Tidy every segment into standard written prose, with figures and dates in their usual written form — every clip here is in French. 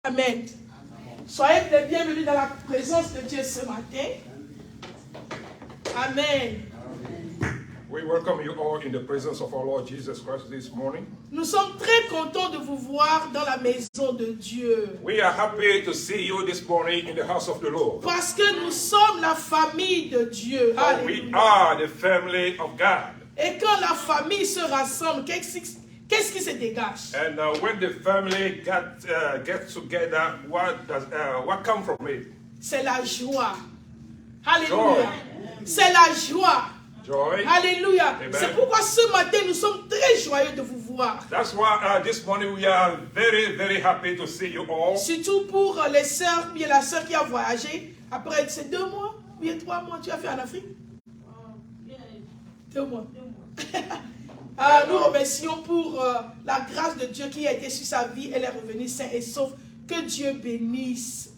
Amen. Soyez les bienvenus dans la présence de Dieu ce matin. Amen. We welcome you all in the presence of our Lord Jesus Christ this morning. Nous sommes très contents de vous voir dans la maison de Dieu. We are happy to see you this morning in the house of the Lord. Parce que nous sommes la famille de Dieu. For we are the family of God. Et quand la famille se rassemble, qu'est-ce qui se dégage? And when the family gets together, what comes from it? C'est la joie. Alléluia. C'est la joie. Joy. Alléluia. Amen. C'est pourquoi ce matin, nous sommes très joyeux de vous voir. That's why this morning we are very, very happy to see you all. Surtout pour les sœurs, bien la sœur qui a voyagé. Après ces 2 mois, bien 3 mois, tu as fait en Afrique? 2 mois. Nous remercions pour la grâce de Dieu qui a été sur sa vie. Elle est revenue saine et sauve. Que Dieu bénisse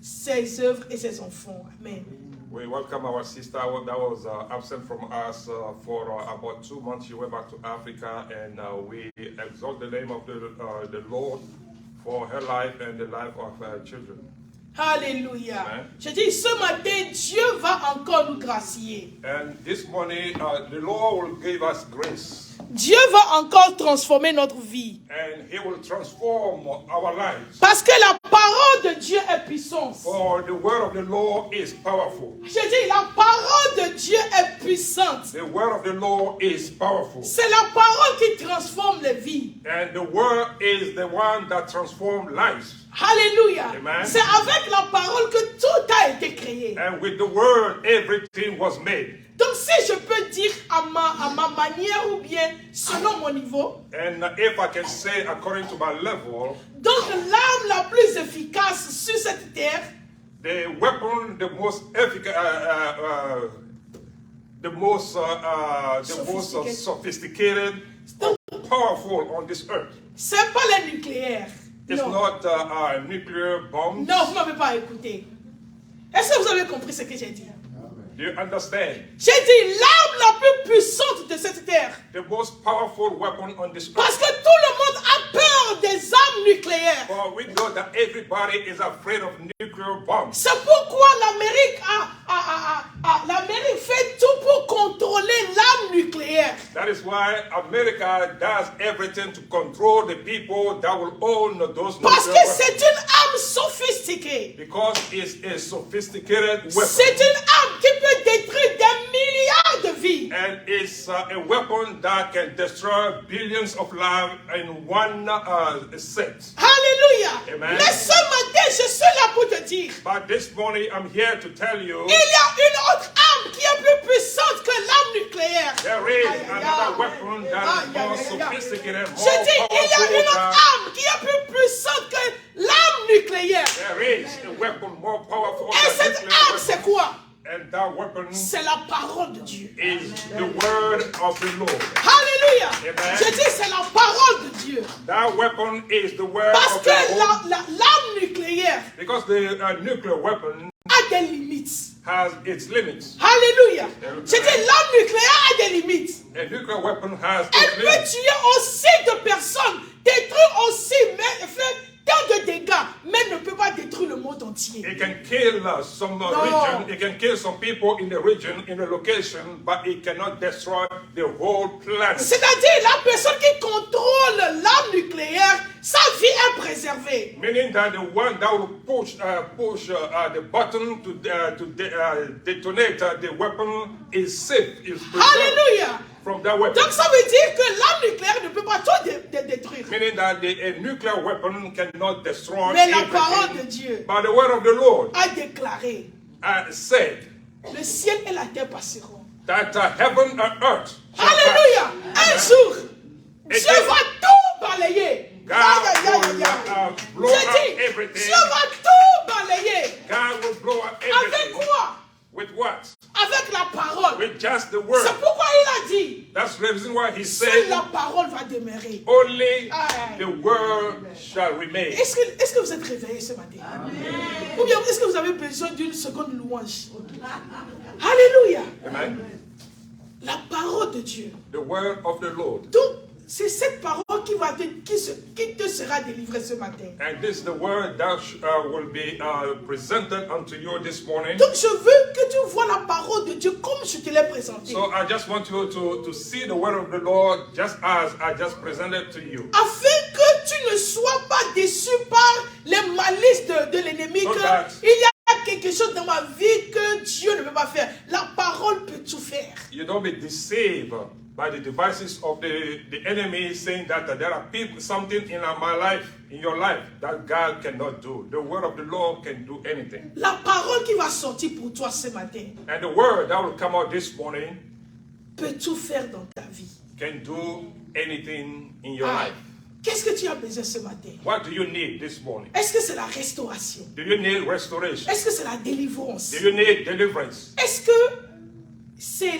ses œuvres et ses enfants. Amen. We welcome our sister that was absent from us for about 2 months. She went back to Africa, and we exalt the name of the Lord for her life and the life of her children. Alléluia. Amen. Je dis, ce matin, Dieu va encore nous gracier. And this morning, the Lord will give us grace. Dieu va encore transformer notre vie. And He will transform our lives. Parce que la parole de Dieu est puissante. For the word of the Lord is powerful. Je dis, la parole de Dieu est puissante. The word of the Lord is powerful. C'est la parole qui transforme les vies. And the word is the one that transforms lives. Alléluia. Amen. C'est avec la parole que tout a été créé. And with the word, everything was made. Donc si je peux dire à ma manière ou bien selon mon niveau. And if I can say according to my level. Donc l'arme la plus efficace sur cette terre. The weapon, the most efficacious, the most sophisticated, powerful on this earth. C'est pas le nucléaire. It's not a nuclear bomb. Non, vous m'avez pas écouté. Est-ce que vous avez compris ce que j'ai dit? Do you understand? J'ai dit l'arme la plus puissante de cette terre. The most powerful weapon on this earth. Parce que tout le monde a peur des armes nucléaires. For we know that everybody is afraid of nuclear bombs. C'est pourquoi l'Amérique fait tout pour contrôler l'arme nucléaire. That is why America does everything to control the people that will own those Parce nuclear que weapons. c'est une arme sophistiquée. Because it's a sophisticated weapon. C'est une arme qui peut détruire des milliards de vies. And it's a weapon that can destroy billions of lives in one set. Alléluia. Amen. Mais ce matin, je suis là pour te dire. But this morning, I'm here to tell you Il y a une autre arme qui est plus puissante que l'arme nucléaire. there is another weapon that is more sophisticated, more Je dis, il y a une autre powerful. arme qui est plus puissante que l'arme nucléaire. There is a weapon more powerful Et than cette nuclear arme, weapon. c'est quoi? And that weapon C'est la parole de Dieu. is the word of the Lord. Alléluia. Amen. Je dis, c'est la parole de Dieu. That weapon is the word Parce of que the Lord. l'arme nucléaire Because the nuclear weapon a des limites. has its limits. Alléluia. Je dis, l'arme nucléaire a des limites. A nuclear weapon has Elle its peut limits. tuer aussi de personnes, détruire aussi, mais faire tant de dégâts, mais ne peut pas détruire le monde entier. It can kill some region. It can kill some people in the region, in a location, but it cannot destroy the whole planet. C'est-à-dire, la personne qui contrôle l'arme nucléaire, sa vie est préservée. Meaning that the one that will push the button to detonate the weapon is safe, is preserved Alléluia. from that weapon. Donc ça veut dire que l'arme nucléaire ne peut pas tout détruire. Meaning that a nuclear weapon cannot destroy Mais la everything. parole de Dieu But the word of the Lord a déclaré, said le ciel et la terre passeront. that heaven and earth shall Alléluia. Un pass. jour, Et Dieu que- va tout balayer. God will blow Je up dis, everything. Dieu va tout balayer. God will blow up Avec everything. quoi? With what? Avec la parole. With just the word. C'est pourquoi il a dit, That's the reason why he seule said, la parole va demeurer. only Aye. the word shall remain. Est-ce que vous êtes réveillés ce matin? Ou bien est-ce que vous avez besoin d'une seconde louange? Alléluia. Amen. La parole de Dieu. The word of the Lord. Donc, C'est cette parole qui te sera délivrée ce matin. And this is the word that will be presented unto you this morning. Donc je veux que tu vois la parole de Dieu comme je te l'ai présentée. So I just want you to see the word of the Lord just as I just presented to you. Afin que tu ne sois pas déçu par les malices de l'ennemi. So Il y a quelque chose dans ma vie que Dieu ne peut pas faire. La parole peut tout faire. You don't be deceived by the devices of the enemy, saying that there are something in my life, in your life, that God cannot do. The word of the Lord can do anything. La parole qui va sortir pour toi ce matin And the word that will come out this morning peut tout faire dans ta vie. can do anything in your life. Qu'est-ce que tu as besoin ce matin? What do you need this morning? Est-ce que c'est la restauration? Do you need restoration? Est-ce que c'est la délivrance? Do you need deliverance? Est-ce que c'est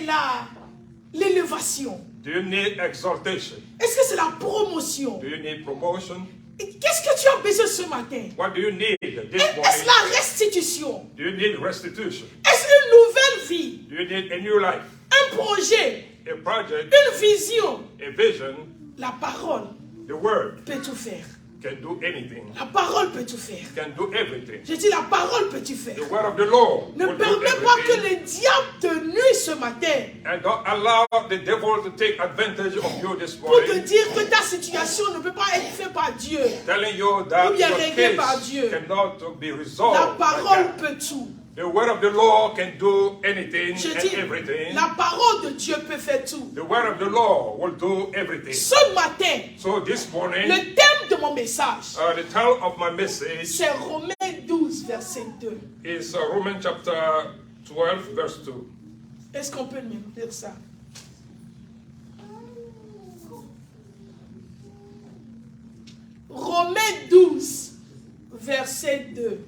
l'élévation? Do you need exaltation? Est-ce que c'est la promotion? Do you need promotion? Qu'est-ce que tu as besoin ce matin? What do you need this Est-ce morning? la restitution? Do you need restitution? Est-ce une nouvelle vie? Do you need a new life? Un projet? A project? Une vision? A vision? La parole The word peut tout faire. can do anything. La parole peut tout faire. Can do everything. Je dis la parole peut tout faire. The word of the Lord Ne will do permets pas que everything. le diable te nuise ce matin And don't allow the devil to take advantage of you this pour te morning, dire que ta situation ne peut pas être faite par Dieu. telling you that Ou bien your réglé par case Dieu. cannot be La resolved by parole God. peut tout. The word of the Lord can do anything Je and dis, everything. la parole de Dieu peut faire tout. The word of the Lord will do everything. Ce matin, So this morning, le thème de mon message, the title of my message c'est Romains 12, verset 2. is Romans chapter 12, verse 2. Est-ce qu'on peut me lire ça? Romains 12, verset 2.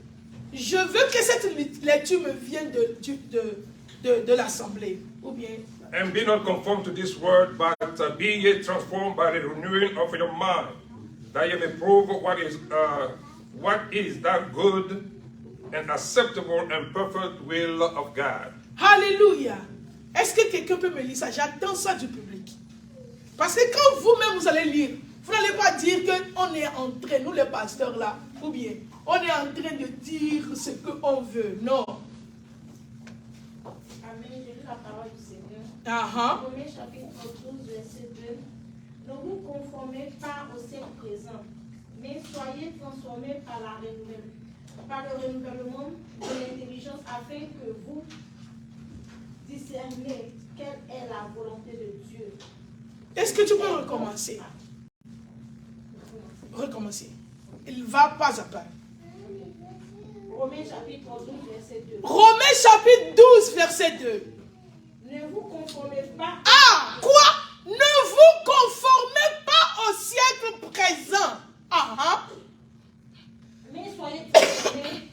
Je veux que cette lecture me vienne de l'assemblée. Ou bien, And be not conformed to this world, but be ye transformed by the renewing of your mind, that ye may prove what is that good and acceptable and perfect will of God. Alléluia. Est-ce que quelqu'un peut me lire ça? J'attends ça du public. Parce que quand vous-même vous allez lire, vous n'allez pas dire qu'on est en train, nous les pasteurs là, ou bien on est en train de dire ce qu'on veut. Non. Amen. Je lis la parole du Seigneur. Uh-huh. Romains chapitre 12, verset 2. Ne vous conformez pas au siècle présent, mais soyez transformés par le renouvellement de l'intelligence afin que vous discerniez quelle est la volonté de Dieu. Est-ce que tu peux recommencer? Recommencer. Il va pas à pas. Romains chapitre 12, verset 2. Romains chapitre 12, verset 2. Ne vous conformez pas. Ah, quoi? Ne vous conformez pas au siècle présent. Mais soyez transformés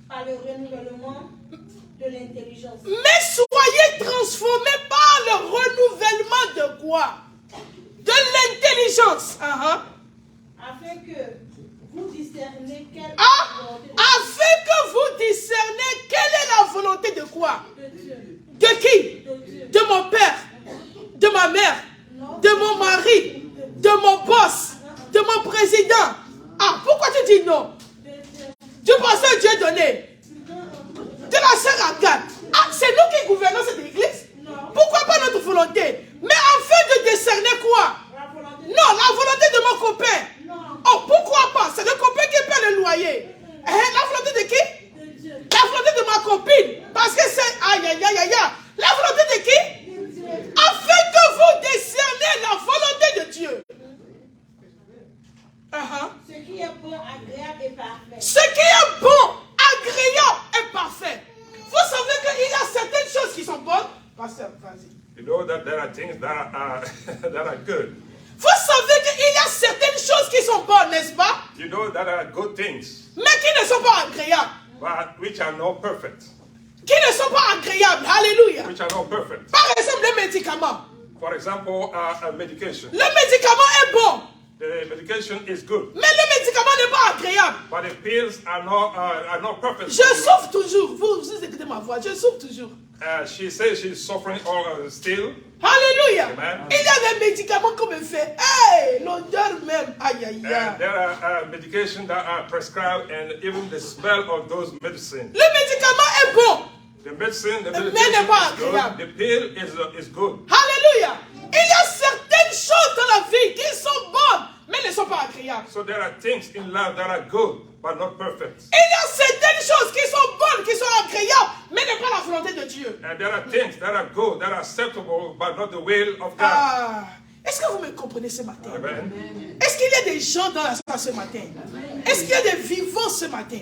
par le renouvellement de l'intelligence. Mais soyez transformés par le renouvellement de quoi? De l'intelligence. Afin que vous discerniez quelle est Ah, la volonté afin que vous discernez quelle est la volonté de quoi? de Dieu. De qui? De Dieu. De mon père, de ma mère, de mon mari, de mon boss, de mon président. Ah, pourquoi tu dis non? Du pasteur Dieu donné, de la sœur Agathe. Ah, c'est nous qui gouvernons cette église? Pourquoi pas notre volonté? Mais afin de discerner quoi? La volonté de Non, la volonté de mon copain. Non. Oh, pourquoi pas? C'est le copain qui paie le loyer. La volonté de qui? De Dieu. La volonté de ma copine. Parce que c'est... Aïe, aïe, aïe, aïe. La volonté de qui? De Dieu. Afin que vous discernez la volonté de Dieu. Ce qui est bon, agréable et parfait. Ce qui est bon, agréable et parfait. Vous savez qu'il y a certaines choses qui sont bonnes. Pasteur, vas-y. You know that there are things that are that are good. Vous savez qu'il y a certaines choses qui sont bonnes, n'est-ce pas? You know that there are good things, Mais qui ne sont pas agréables. but which are not perfect. Qui ne sont pas agréables. Alléluia. Which are not perfect. Par exemple, les médicaments. For example, medication. Le médicament est bon. The medication is good, Mais le médicament n'est pas agréable. but the pills are not perfect. Je souffre toujours. Vous écoutez ma voix. Je souffre toujours. She says she's suffering still. Alléluia. Amen. Il y a des médicaments qu'on me fait. Hey, l'odeur même. Aïe, aïe, aïe. And there are medications that are prescribed, and even the smell of those medicines. Le médicament est bon. The medicine, the Mais medication n'est pas is good. agréable. The pill is good. Alléluia. Il y a certaines choses dans la vie qui sont bonnes, mais ne sont pas agréables. So there are things in life that are good, but not perfect. Il y a certaines choses qui sont bonnes, qui sont agréables, mais ne pas la volonté de Dieu. And there are things that are good, that are acceptable, but not the will of God. Ah, est-ce que vous me comprenez ce matin? Amen. Est-ce qu'il y a des gens dans la salle ce matin? Est-ce qu'il y a des vivants ce matin?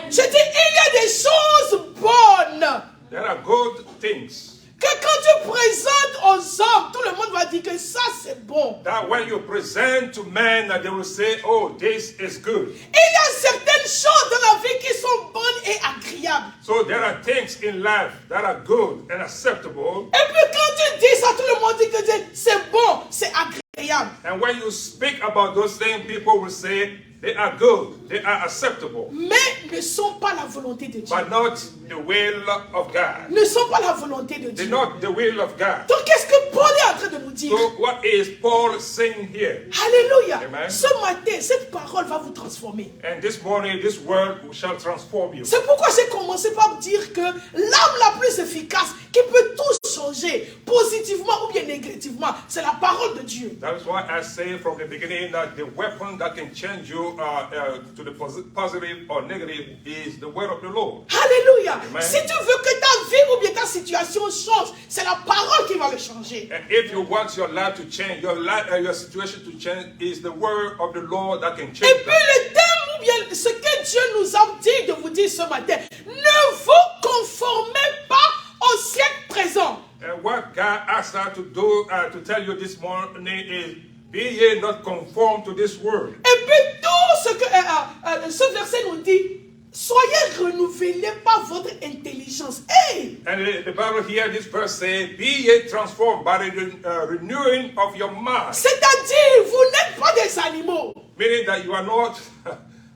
Je dis, il y a des choses bonnes There are good things que quand tu présentes aux hommes, tout le monde va dire que ça c'est bon. that when you present to men, they will say, oh, this is good. Il y a certaines choses dans la vie qui sont bonnes et agréables. So there are things in life that are good and acceptable. Et puis quand tu dis ça, tout le monde dit que c'est bon, c'est agréable. And when you speak about those things, people will say they are good, they are acceptable, Mais ne sont pas la volonté de Dieu. but not the will of God. Ne sont pas la volonté de They're Dieu. not the will of God. Donc qu'est-ce que Paul est en train de nous dire? So what is Paul saying here? Alléluia. Amen. Ce matin, cette parole va vous transformer. And this morning, this word shall transform you. C'est pourquoi j'ai commencé par dire que l'arme la plus efficace qui peut tout changer, positivement ou bien négativement, c'est la parole de Dieu. That is why I say from the beginning that the weapon that can change you to the positive or negative is the word of the Lord. Alléluia. Amen. Si tu veux que ta vie ou bien ta situation change, c'est la parole qui va le changer. And if you want your life to change, your situation to change, is the word of the Lord that can Et change puis that. le thème ou bien ce que Dieu nous a dit de vous dire ce matin, ne vous conformez pas au siècle présent. And what God asked us to do, to tell you this morning is, be ye not conformed to this world. Et puis tout ce que ce verset nous dit, soyez renouvelés par votre intelligence. Hey! And the Bible here, this verse says, be ye transformed by the renewing of your mind. C'est-à-dire, vous n'êtes pas des animaux. Meaning that you are not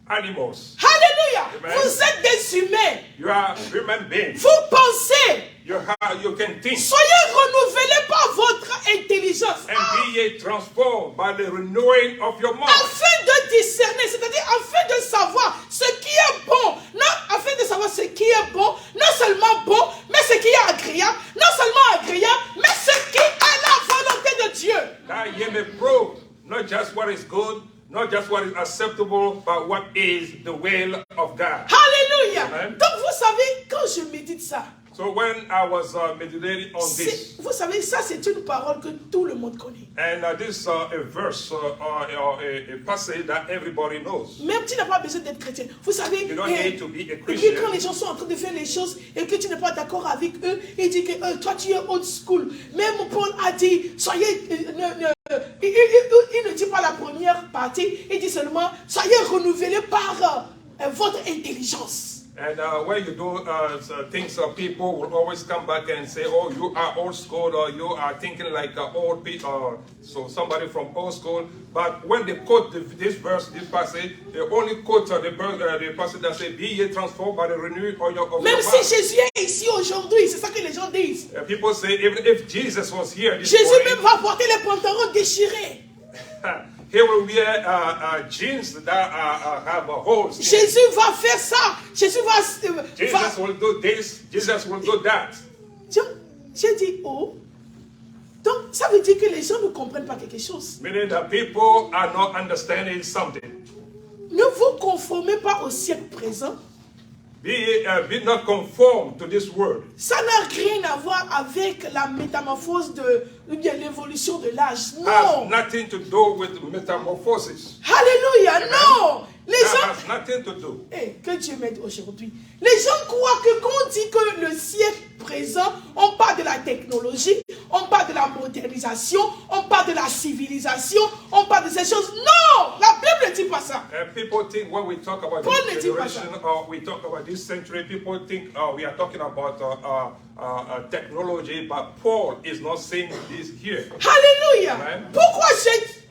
animals. Alléluia. Amen. Vous êtes des humains. You are human beings. Vous pensez. You can think. Soyez renouvelés par votre intelligence. And be ye transformed by the renewing of your mind. Afin de discerner, c'est-à-dire afin de savoir ce qui est bon. Non, afin de savoir ce qui est bon, non seulement bon, mais ce qui est agréable. Non seulement agréable, mais ce qui est la volonté de Dieu. That ye may prove not just what is good, not just what is acceptable, but what is the will of God. Alléluia. Amen. Donc vous savez, quand je médite ça, So when I was meditating on this, vous savez, ça c'est une parole que tout le monde connaît. and this a verse or a passage that everybody knows. Même tu n'as pas besoin d'être chrétien. Vous savez, You don't need to be a et puis Christian. quand les gens sont en train de faire les choses et que tu n'es pas d'accord avec eux, ils disent que toi tu es old school. Même Paul a dit, soyez, il ne dit pas la première partie, il dit seulement, soyez renouvelés par votre intelligence. And when you do things, people will always come back and say, oh, you are old school, or you are thinking like old people, so somebody from old school. But when they quote this verse, this passage, they only quote the passage that says, be ye transformed by the renewing of your mind. Même si Jésus est ici aujourd'hui, c'est ça que les gens disent. People say, even if Jesus was here this Jésus morning, même va porter les pantalons déchirés. he will wear jeans that have holes. Jésus va faire ça. Jésus va... Jesus will do this. Jesus will do that. J'ai dit, oh. Donc, ça veut dire que les gens ne comprennent pas quelque chose. Meaning that people are not understanding something. Ne vous conformez pas au siècle présent. Be not conformed to this world. Ça n'a rien à voir avec la métamorphose ou bien l'évolution de l'âge. Has Non. nothing to do with metamorphosis. Alléluia. Non. Les That gens... has nothing to do. Que Dieu m'aide aujourd'hui. Les gens croient que quand on dit que le siècle présent, on parle de la technologie, on parle de la modernisation, on parle de la civilisation, on parle de ces choses. Non, la Bible ne dit pas ça. And people think when we talk about Paul ne this dit pas generation ça. or we talk about this century, people think we are talking about technology, but Paul is not saying this here. Alléluia. Amen.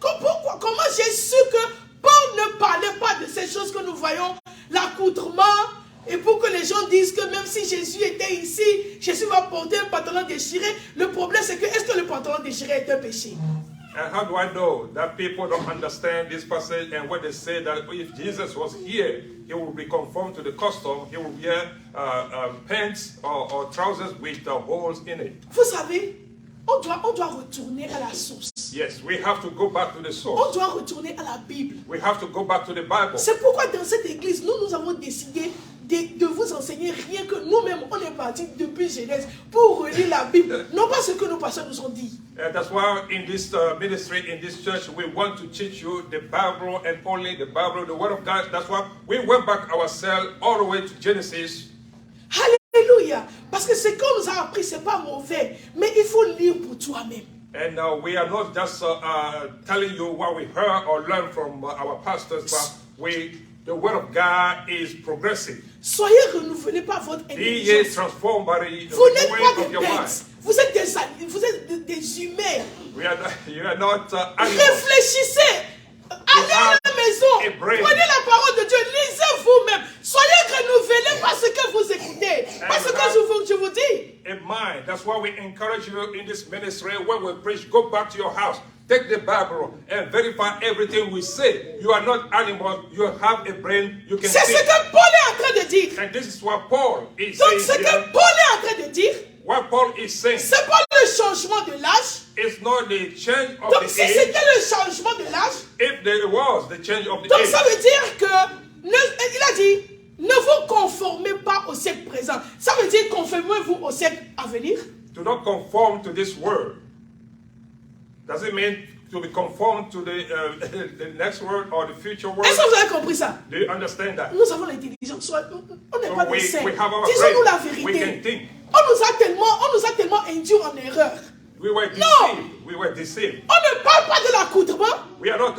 Comment j'ai su que Paul ne parlait pas de ces choses que nous voyons, l'accoutrement, Et pour que les gens disent que même si Jésus était ici, Jésus va porter un pantalon déchiré. Le problème c'est que est-ce que le pantalon déchiré est un péché? And how do I know that people don't understand this passage and when they say that if Jesus was here, he will be conformed to the custom, he will wear pants or trousers with holes in it. Vous savez, on doit retourner à la source. Yes, we have to go back to the On source. doit retourner à la Bible. We have to go back to the Bible. C'est pourquoi dans cette église, nous avons décidé de vous enseigner rien que nous-mêmes, on est parti depuis Genèse pour relire la Bible, non pas ce que nos pasteurs nous ont dit. And that's why in this ministry, in this church, we want to teach you the Bible and only the Bible, the Word of God. That's why we went back ourselves all the way to Genesis. Alléluia. Parce que ce qu'on nous a appris, ce n'est pas mauvais, mais il faut lire pour toi-même. And we are not just telling you what we heard or learned from our pastors, but the Word of God is progressive. Soyez renouvelés par votre He is intelligence. transformed by the Vous n'êtes renewing pas of des your mind. bêtes. Vous êtes des humains. You are not animals. Réfléchissez. Allez à la maison. Prenez la parole de Dieu. Lisez vous-même. Soyez renouvelés par ce que vous écoutez. Parce que je vous dis. In mind. That's why we encourage you in this ministry when we preach. Go back to your house. Take the Bible and verify everything we say. You are not animals. You have a brain. You can C'est ce think. que Paul est en train de dire. And this is what Paul is Donc saying ce here. que Paul est en train de dire, What Paul is saying c'est pas le changement de l'âge. is not the change of Donc the si age. c'était le changement de l'âge, If there was the change of the donc age, ça veut dire que, il a dit, ne vous conformez pas au siècle présent. Ça veut dire conformez-vous au siècle à venir. do not conform to this world. Does it mean to be conformed to the next world or the future world? Est-ce que vous avez compris ça? Do you understand that? Nous avons l'intelligence. On n'est So pas des we saints. have our Disons-nous la brain. We can vérité. think. On nous a tellement induits en erreur. We were No. deceived. We were deceived. On ne parle pas de l'accoutrement. We are not.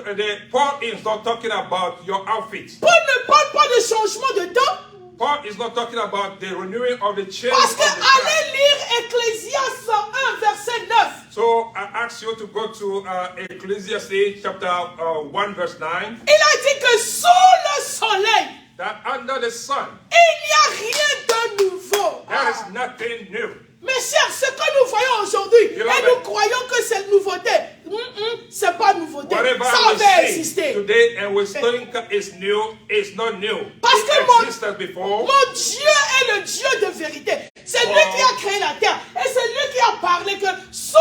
Paul is not talking about your outfit. Paul ne parle pas de changement de temps. Paul is not talking about the renewing of the change Parce of que the time. allez lire Ecclésiaste 101, verset 9. So I ask you to go to Ecclesiastes chapter 1 verse 9. Il a dit que sous le soleil, That under the sun il n'y a rien de nouveau. there is nothing new. Mes chers, ce que nous voyons aujourd'hui, You et love nous it. croyons que c'est une nouveauté. C'est pas nouveauté. Whatever Ça we avait see existé. today and we think is new is not new. Parce It que existed before. Mon Dieu est le Dieu de vérité. C'est lui qui a créé la terre. Et c'est lui qui a parlé que sous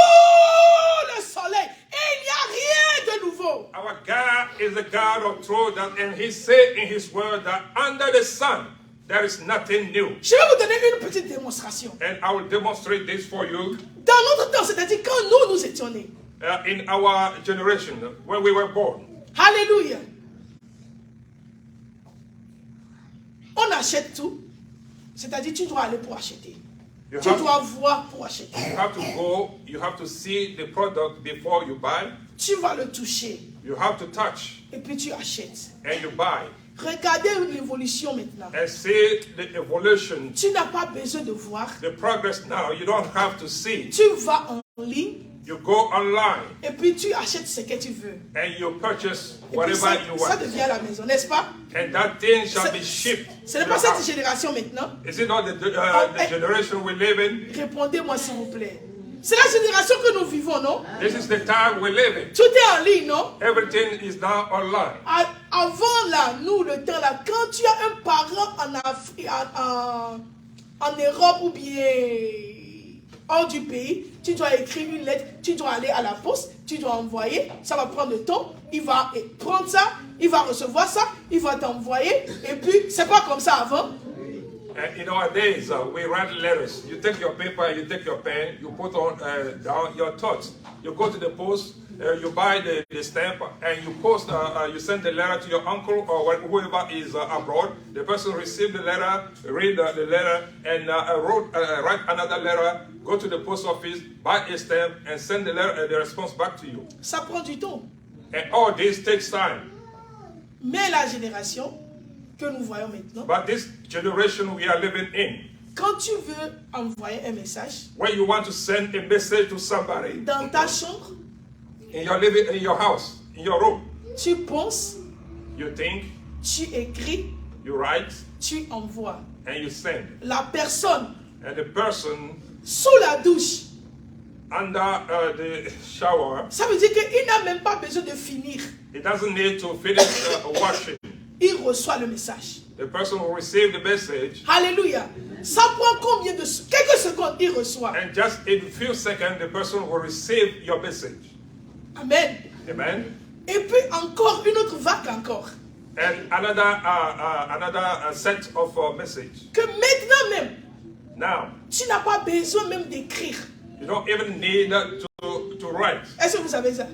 le soleil, il n'y a rien de nouveau. Our God is the God of truth, and He said in His word that under the sun there is nothing new. Je vais vous donner une petite démonstration. And I will demonstrate this for you. Dans notre temps, c'est-à-dire quand nous étions nés. In our generation, when we were born, Alléluia. On achète tout. C'est-à-dire tu dois aller pour acheter. you Tu have, dois voir pour acheter. you have to go, you have to see the product before you buy. Tu vas le toucher. You have to touch Et puis tu achètes. and you buy. Regardez l'évolution maintenant. And see the evolution, Tu n'as pas besoin de voir. the progress now. You don't have to see. Tu vas en ligne. You go online Et puis tu achètes ce que tu veux. and you purchase Et puis whatever ça, you ça want. devient à la maison, n'est-ce pas? And that thing shall be shipped. Ce to n'est your pas cette house. génération maintenant. Is it not the generation we live in? Répondez-moi s'il vous plaît. C'est la génération que nous vivons, non? This is the time we live in. Tout est en ligne, non? Everything is now online. Avant là, nous, le temps là, quand tu as un parent en Afrique, en Europe ou bien hors du pays, tu dois écrire une lettre, tu dois aller à la poste, tu dois envoyer, ça va prendre le temps, il va prendre ça, il va recevoir ça, il va t'envoyer, et puis c'est pas comme ça avant. And in our days, we write letters. You take your paper, you take your pen, you put on down your thoughts. You go to the post, you buy the stamp, and you post. You send the letter to your uncle or whoever is abroad. The person received the letter, read the letter, and write another letter. Go to the post office, buy a stamp, and send the letter, the response back to you. Ça prend du temps. And all this takes time. Mais la génération que nous voyons maintenant, But this generation we are living in, quand tu veux envoyer un message when you want to send a message to somebody dans ta chambre, in your house, in your room, tu penses, you think, tu écris, You write. Tu envoies. And you send. La personne. And the person. Sous la douche. Under the shower. Ça veut dire qu'il n'a même pas besoin de finir. He doesn't need to finish washing. Il reçoit le message. The person will receive the message. Alléluia. Ça prend combien de quelques secondes il reçoit. And just in a few seconds, the person will receive your message. Amen. Amen. Et puis encore une autre vague encore. And another set of message. Que maintenant même. Now. Tu n'as pas besoin même d'écrire. You don't even need to write. Est-ce que vous savez ça?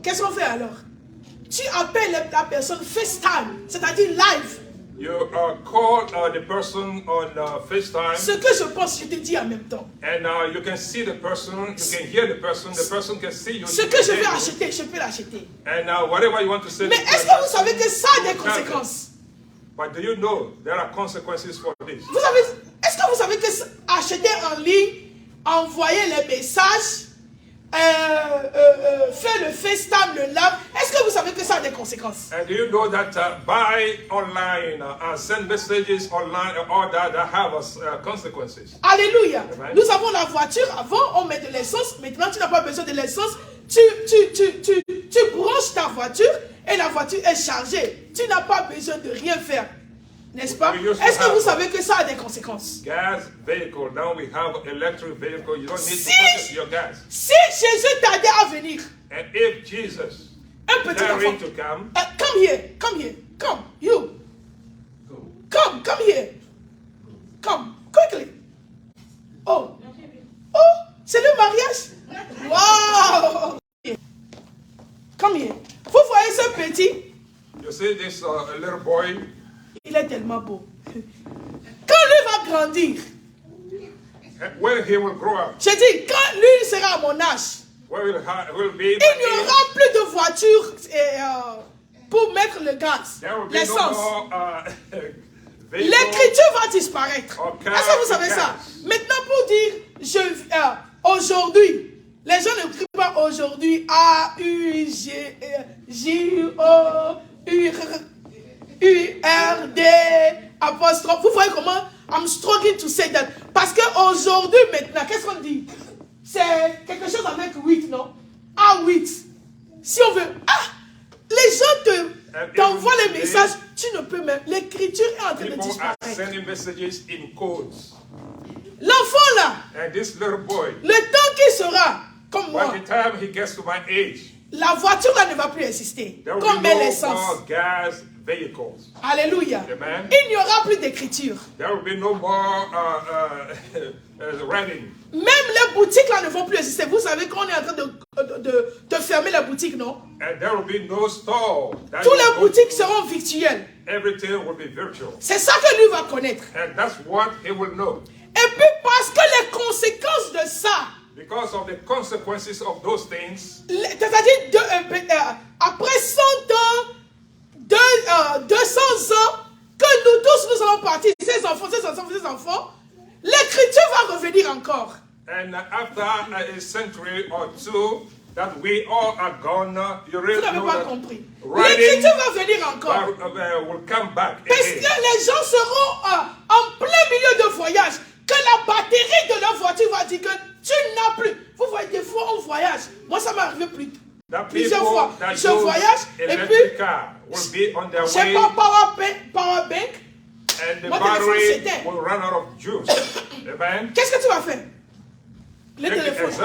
Qu'est-ce qu'on fait alors? Tu appelles la personne FaceTime, c'est-à-dire live. You call the person on FaceTime. Ce que je pense, je te dis en même temps. And you can see the person, you can hear the person can see you. Ce que je vais acheter, je peux l'acheter. And whatever you want to say. Mais est-ce que vous savez que ça a des conséquences? But do you know there are consequences for this? Est-ce que vous savez que acheter en ligne, envoyer les messages, faire le FaceTime, le live, est-ce que vous savez que ça a des conséquences? And do you know that buy online and send messages online, all that have consequences? Alléluia. Amen. Nous avons la voiture. Avant, on met de l'essence. Maintenant, tu n'as pas besoin de l'essence. Tu branches ta voiture et la voiture est chargée. Tu n'as pas besoin de rien faire. N'est-ce pas? Est-ce que vous savez que ça a des conséquences? Gas vehicle. Now we have electric vehicle. You don't need to purchase your gas. Si Jésus tardait à venir, and if Jesus un petit enfant, to come, come here, come, you, come here, come, quickly. Oh, c'est le mariage? Wow! Come here. Vous voyez ce petit? You see this little boy? Il est tellement beau. Quand lui va grandir, when he will grow up, je dis, quand lui sera à mon âge, will be il n'y aura plus de voiture pour mettre le gaz, l'essence. L'écriture va disparaître. Est-ce que vous savez ça? Maintenant, pour dire, aujourd'hui, les gens ne crient pas aujourd'hui A-U-G-O-U-R-D apostrophe. Vous voyez comment I'm struggling to say that. Parce qu'aujourd'hui, maintenant, qu'est-ce qu'on dit? C'est quelque chose avec 8, non? A8. Si on veut... les gens t'envoient les messages, tu ne peux même... L'écriture est en train de disparaître. L'enfant là, and this little boy, le temps qu'il sera comme moi, by the time he gets to my age, la voiture là ne va plus exister. Comme l'essence. Gas vehicles. Alléluia. Amen. Il n'y aura plus d'écriture. There will be no more writing. Même les boutiques là ne vont plus exister. Vous savez qu'on est en train de fermer les boutiques, non? And there will be no store. Tous les boutiques seront virtuelles. Everything will be virtual. C'est ça que lui va connaître. And that's what he will know. Et puis parce que les conséquences de ça, because of the consequences of those things, c'est-à-dire après 100 ans, 200 ans, que nous tous nous allons partir, ces enfants, l'écriture va revenir encore. And after a century or two, that we all are gone, you really know pas that compris. L'écriture va venir encore. Will come back. Parce que les gens seront en plein milieu de voyage, que la batterie de leur voiture va dire que tu n'as plus. Vous voyez, des fois on voyage. Moi, ça m'est arrivé plusieurs fois. Je voyage et puis j'ai pas power bank. And the battery will run out of juice. Qu'est-ce que tu vas faire? Le téléphone. Tu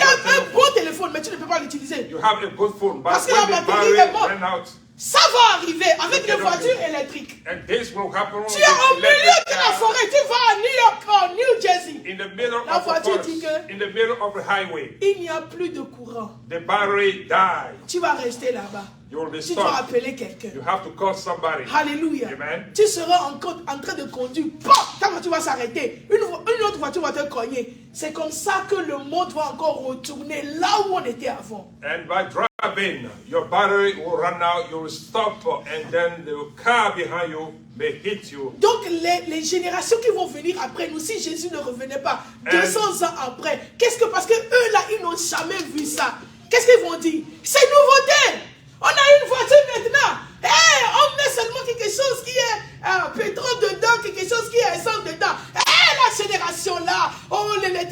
as un bon téléphone, mais tu ne peux pas l'utiliser. You have a good phone, but parce que la batterie est morte. Ça va arriver avec les voitures électriques. And this will happen. Tu es au milieu de la forêt, tu vas à New York, New Jersey. In the middle la of voiture the dit que in the middle of the highway. Il n'y a plus de courant. The battery died. Tu vas rester là-bas. Tu dois appeler quelqu'un. You have to call somebody. Alléluia. Amen. Tu seras en train de conduire. Ta voiture va s'arrêter. Une autre voiture va te cogner. C'est comme ça que le monde va encore retourner là où on était avant. And by driving, your battery will run out, you will stop, and then the car behind you may hit you. Donc les générations qui vont venir après nous, si Jésus ne revenait pas 200 ans après, qu'est-ce que, parce que eux là, ils n'ont jamais vu ça. Qu'est-ce qu'ils vont dire? C'est nouveauté. On a une voiture maintenant. On met seulement quelque chose qui est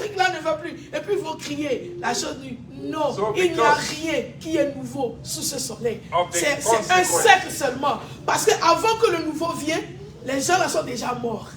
truc là ne va plus. Et puis vous criez la chose nue. Non, So il n'y a because rien qui est nouveau sous ce soleil. of the C'est un consequence. siècle seulement. Parce qu'avant que le nouveau vienne, les gens là sont déjà morts.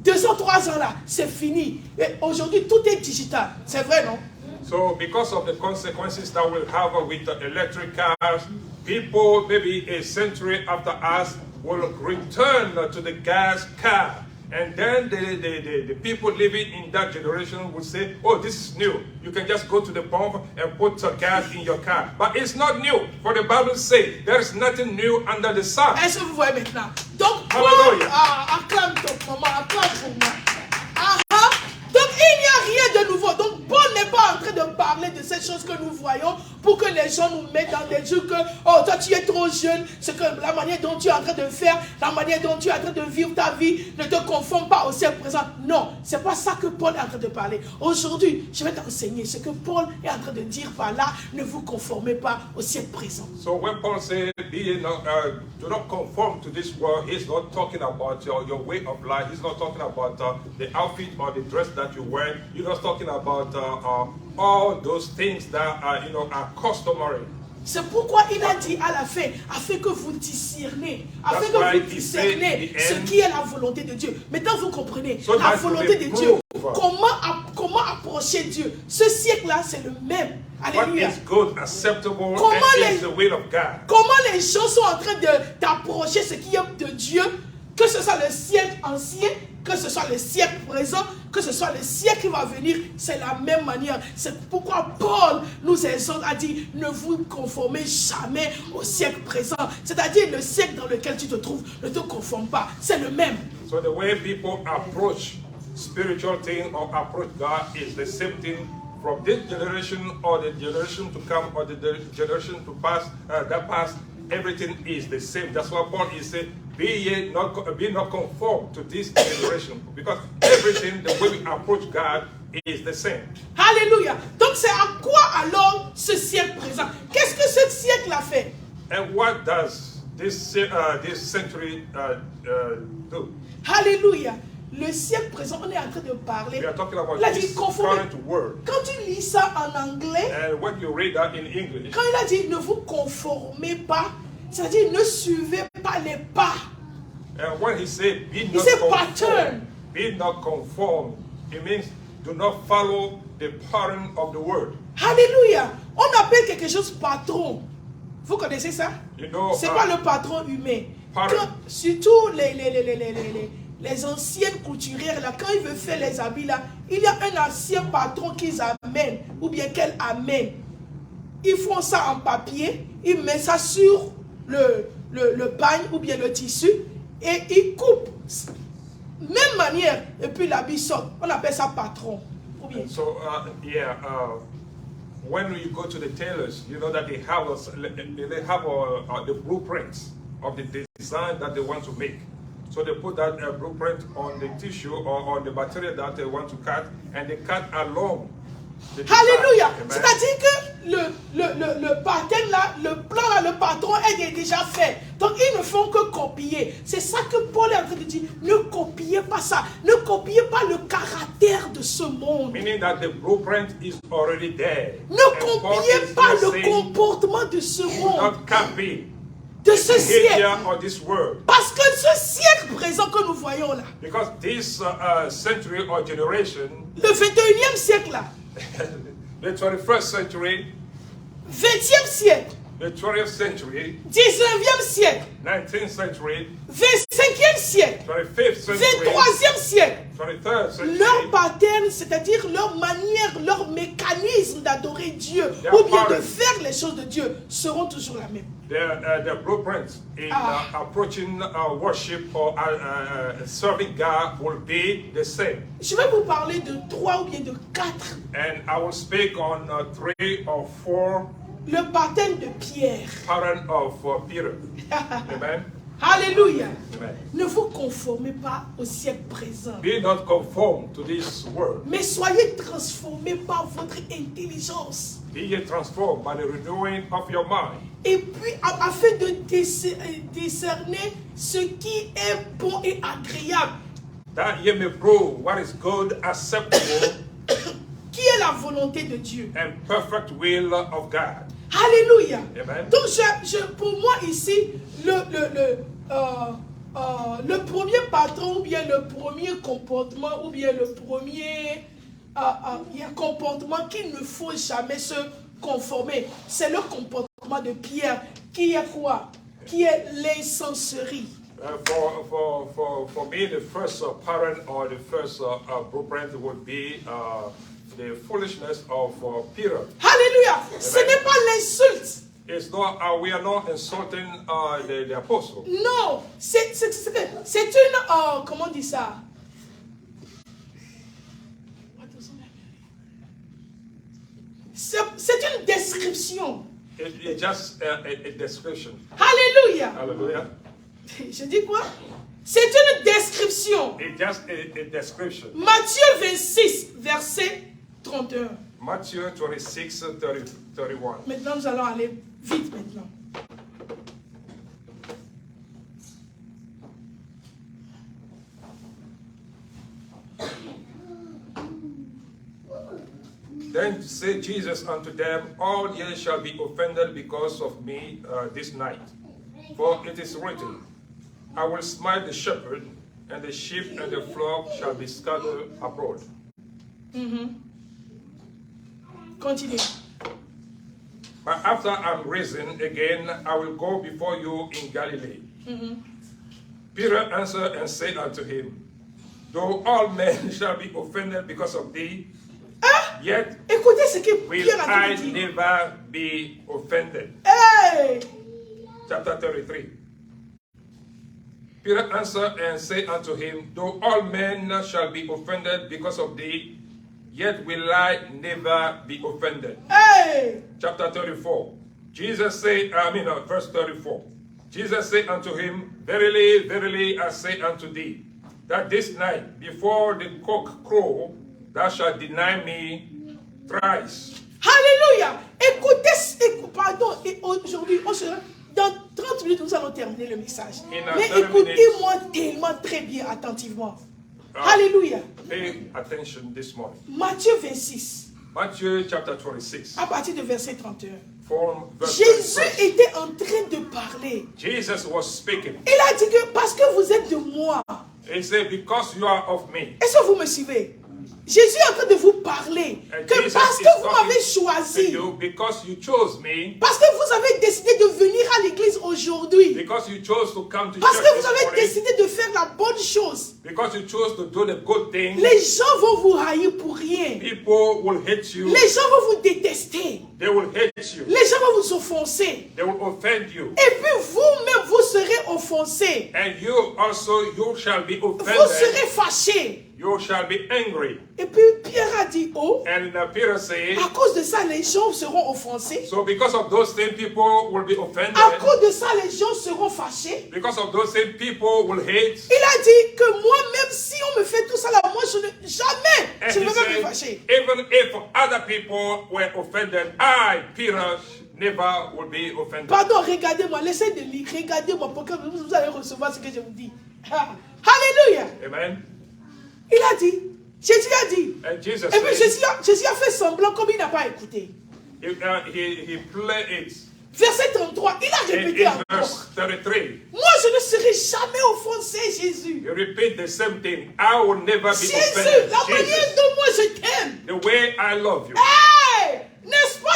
200, 3 ans là, c'est fini. Et aujourd'hui, tout est digital. C'est vrai, non? So because of the consequences that we'll have with the electric cars, people maybe a century after us will return to the gas car. And then the people living in that generation will say, oh, this is new. You can just go to the pump and put gas in your car. But it's not new. For the Bible says there is nothing new under the sun. Est-ce que vous voyez maintenant? Donc, Hallelujah. acclame ton maman, acclame pour moi. Donc, il n'y a rien de nouveau. Donc, Paul n'est pas en train de parler de ces choses que nous voyons pour que les gens nous mettent dans des trucs que, oh, toi, tu es trop jeune. C'est que la manière dont tu es en train de faire, la manière dont tu es en train de vivre ta vie ne te conforme pas au siècle présent. Non, c'est pas ça que Paul est en train de parler. Aujourd'hui, je vais t'enseigner ce que Paul est en train de dire par là. Ne vous conformez pas au siècle présent. So when Paul said, do not conform to this world, he's not talking about your way of life. He's not talking about the outfit or the dress that you wear. He's not talking about all those things that are customary. C'est pourquoi il a dit à la fin, afin que vous discernez, ce qui est la volonté de Dieu. Maintenant vous comprenez, So la volonté de Dieu. prove. Comment approcher Dieu? Ce siècle-là, c'est le même. What Alléluia. is good, acceptable, Comment and is the will of God. Comment les gens sont en train d'approcher ce qui est de Dieu, que ce soit le siècle ancien, que ce soit le siècle présent, que ce soit le siècle qui va venir, c'est la même manière. C'est pourquoi Paul nous exhorte à dire, ne vous conformez jamais au siècle présent. C'est-à-dire le siècle dans lequel tu te trouves, ne te conforme pas. C'est le même. So the way people approach spiritual things or approach God is the same thing from this generation or the generation to come or the generation to pass. That past, everything is the same. That's why Paul is saying, be not conformed to this generation, because everything, the way we approach God, is the same. Alléluia. Donc c'est à quoi alors ce siècle présent? Qu'est-ce que ce siècle a fait? And what does this century do? Alléluia. Le siècle présent, on est en train de parler. We are talking about Il a dit this conformer. current world. Quand tu lis ça en anglais, And when you read that in English, quand il a dit ne vous conformez pas, c'est-à-dire ne suivez pas les pas. and when he said, He said pattern. be not conformed, it means do not follow the pattern of the world. Alléluia. On appelle quelque chose patron. Vous connaissez ça? You know, C'est pas le patron humain. Pattern. Quand, surtout les anciennes couturières, là, quand ils veulent faire les habits, là, il y a un ancien patron qu'ils amènent, ou bien qu'elles amènent. Ils font ça en papier, ils mettent ça sur le pagne ou bien le tissu, et ils coupent. Même manière, et puis l'habit sort. On appelle ça patron. Ou bien. So, when you go to the tailors, you know that they have the blueprints of the design that they want to make. So they put that blueprint on the tissue or on the material that they want to cut, and they cut along the design. Alléluia. Amen. C'est-à-dire que le pattern là, le plan là, le patron est déjà fait. Donc ils ne font que copier. C'est ça que Paul est en train de dire. Ne copiez pas ça. Ne copiez pas le caractère de ce monde. Meaning that the blueprint is already there. Ne And Paul copiez is pas not le saying, comportement de ce monde, not copy de ce behavior siècle. of this world. Parce que ce siècle présent que nous voyons là, Because this century or generation, le 21e siècle là, the 21st century, 20e siècle, the 20th century, 19e siècle, 19th century, 25e siècle, 25th century, 23e siècle, 23rd century, leur pattern, c'est-à-dire leur manière, leur mécanisme d'adorer Dieu Their ou bien de pattern. faire les choses de Dieu seront toujours la même. their blueprints in approaching worship or serving God will be the same. Je vais vous parler de 3 ou bien de 4. And I will speak on 3 or 4 Le pattern de Pierre. pattern of Peter. Amen. Alléluia. Amen. Ne vous conformez pas au siècle présent, Be not conformed to this world. mais soyez transformés par votre intelligence. Be ye transformed by the renewing of your mind, Et puis, afin de discerner ce qui est bon et agréable. that ye may prove what is good, acceptable, la volonté de Dieu. and perfect will of God. Alléluia. Amen. Donc, pour moi ici, le premier patron ou bien le premier comportement ou bien le premier comportement qu'il ne faut jamais se conformer, c'est le comportement de Pierre qui est quoi? Qui est l'incenserie. For me, the first parent or the first blueprint would be the foolishness of Peter. Alléluia. Ce n'est pas l'insulte. It's not, we are not insulting the apostle. Non, c'est une, comment on dit ça? C'est une description. It's just a description. Alléluia. Hallelujah. Je dis quoi? C'est une description. It's just a description. Matthieu 26, verset 31. Matthew 26, 31. Maintenant, nous allons aller vite maintenant. Then said Jesus unto them, all ye shall be offended because of me this night. For it is written, I will smite the shepherd, and the sheep and the flock shall be scattered abroad. Continue. But after I'm risen again, I will go before you in Galilee. Peter answered and said unto him, though all men shall be offended because of thee, yet Écoutez ce que will Pierre a I dit. never be offended. Hey! Chapter 33. Peter answered and said unto him, though all men shall be offended because of thee, yet will I never be offended. Hey! Chapter 34. Jesus said, verse 34. Jesus said unto him, verily, verily, I say unto thee, that this night, before the cock crow, thou shalt deny me thrice. Alléluia. Écoutez, pardon, aujourd'hui, dans 30 minutes, nous allons terminer le message. Mais écoutez-moi tellement très bien, attentivement. Alléluia. Pay attention this morning. Matthieu 26, Matthew chapter 26. à partir de verset 31. From verse Jésus 31. était en train de parler. Jesus was speaking. Il a dit que parce que vous êtes de moi. He said, because you are of me. Est-ce que vous me suivez? Jésus est en train de vous parler And que Jesus parce is que vous talking m'avez to choisi, you, because you chose me, parce que vous avez décidé de venir à l'église aujourd'hui, because you chose to come to parce church que vous this avez morning, décidé de faire la bonne chose, because you chose to do the good thing, les gens vont vous haïr pour rien. people will hate you. Les gens vont vous détester. They will hate you. Les gens vont vous offenser. They will offend you. Et puis vous-même, vous serez offensés. And you also, you shall be Vous offended. serez fâchés. You shall be angry. Et puis Pierre a dit, oh, And Peter said, à cause de ça, les gens seront offensés. so because of those things, people will be offended. À cause de ça, les gens seront fâchés. Because of those things, people will hate. Il a dit que moi-même, si on me fait tout ça là, moi, jamais, And je ne he vais pas me said, fâcher. even if other people were offended, I, Peter, never will be offended. Pardon, regardez-moi, laissez de lire, regardez-moi pour que vous allez recevoir ce que je vous dis. Alléluia. Amen. Il a dit, Jésus a dit. And Jesus Et puis said, Jésus a fait semblant comme il n'a pas écouté. he played it. Verset 33, il a répété In encore. verse 33, Moi, je ne serai jamais offensé, Jésus. you repeat the same thing. I will never be Jésus, offended. la manière Jesus, dont moi je t'aime. the way I love you. Hey! N'est-ce pas,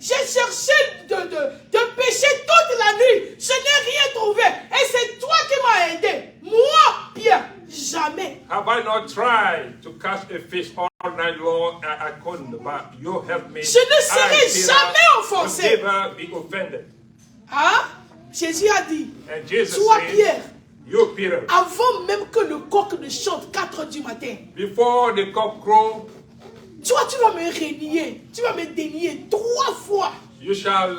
j'ai cherché de pécher toute la nuit. Je n'ai rien trouvé. Et c'est toi qui m'as aidé. Moi, Pierre, jamais. Have I not tried to catch a fish all night long? I couldn't, but you helped me. Je ne serai Peter, jamais offensé. will never be offended. Hein? Jésus a dit, And Jesus toi, said, Pierre, you, Peter, avant même que le coq ne chante 4 heures du matin, before the cock crow, toi, tu vas me renier. Tu vas me dénier 3 fois. you shall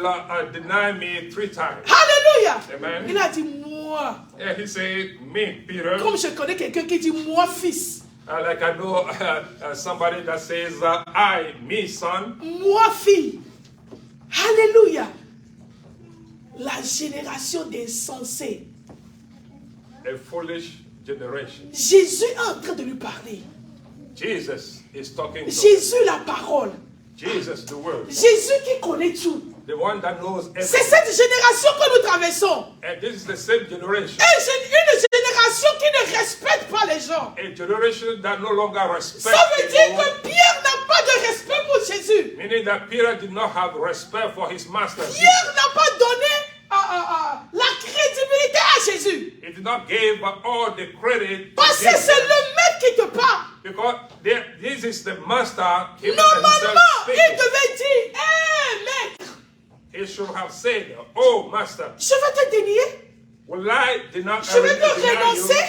deny me 3 times. Alléluia. Amen. Il a dit, moi. And he said, me, Peter, Comme je connais quelqu'un qui dit, moi, fils. like I know somebody that says, I, me, son. Moi, fille. Alléluia. La génération des insensés. A foolish generation. Jésus est en train de lui parler. Jesus is talking to us. Jésus la parole. Jesus, the word. Jésus qui connaît tout. The one that knows C'est everything. cette génération que nous traversons. And this is the same generation. Une génération qui ne respecte pas les gens. A generation that no longer respects Ça veut dire people. que Pierre n'a pas de respect pour Jésus. Meaning that Peter did not have respect for his master. Pierre n'a pas donné la crédibilité à Jésus. He did not give all the credit. Parce que c'est le maître qui te parle. Because this is the master. Normalement, il devait dire, hé maître, He should have said, oh master, je vais te dénier. will I deny Je vais te you? renoncer.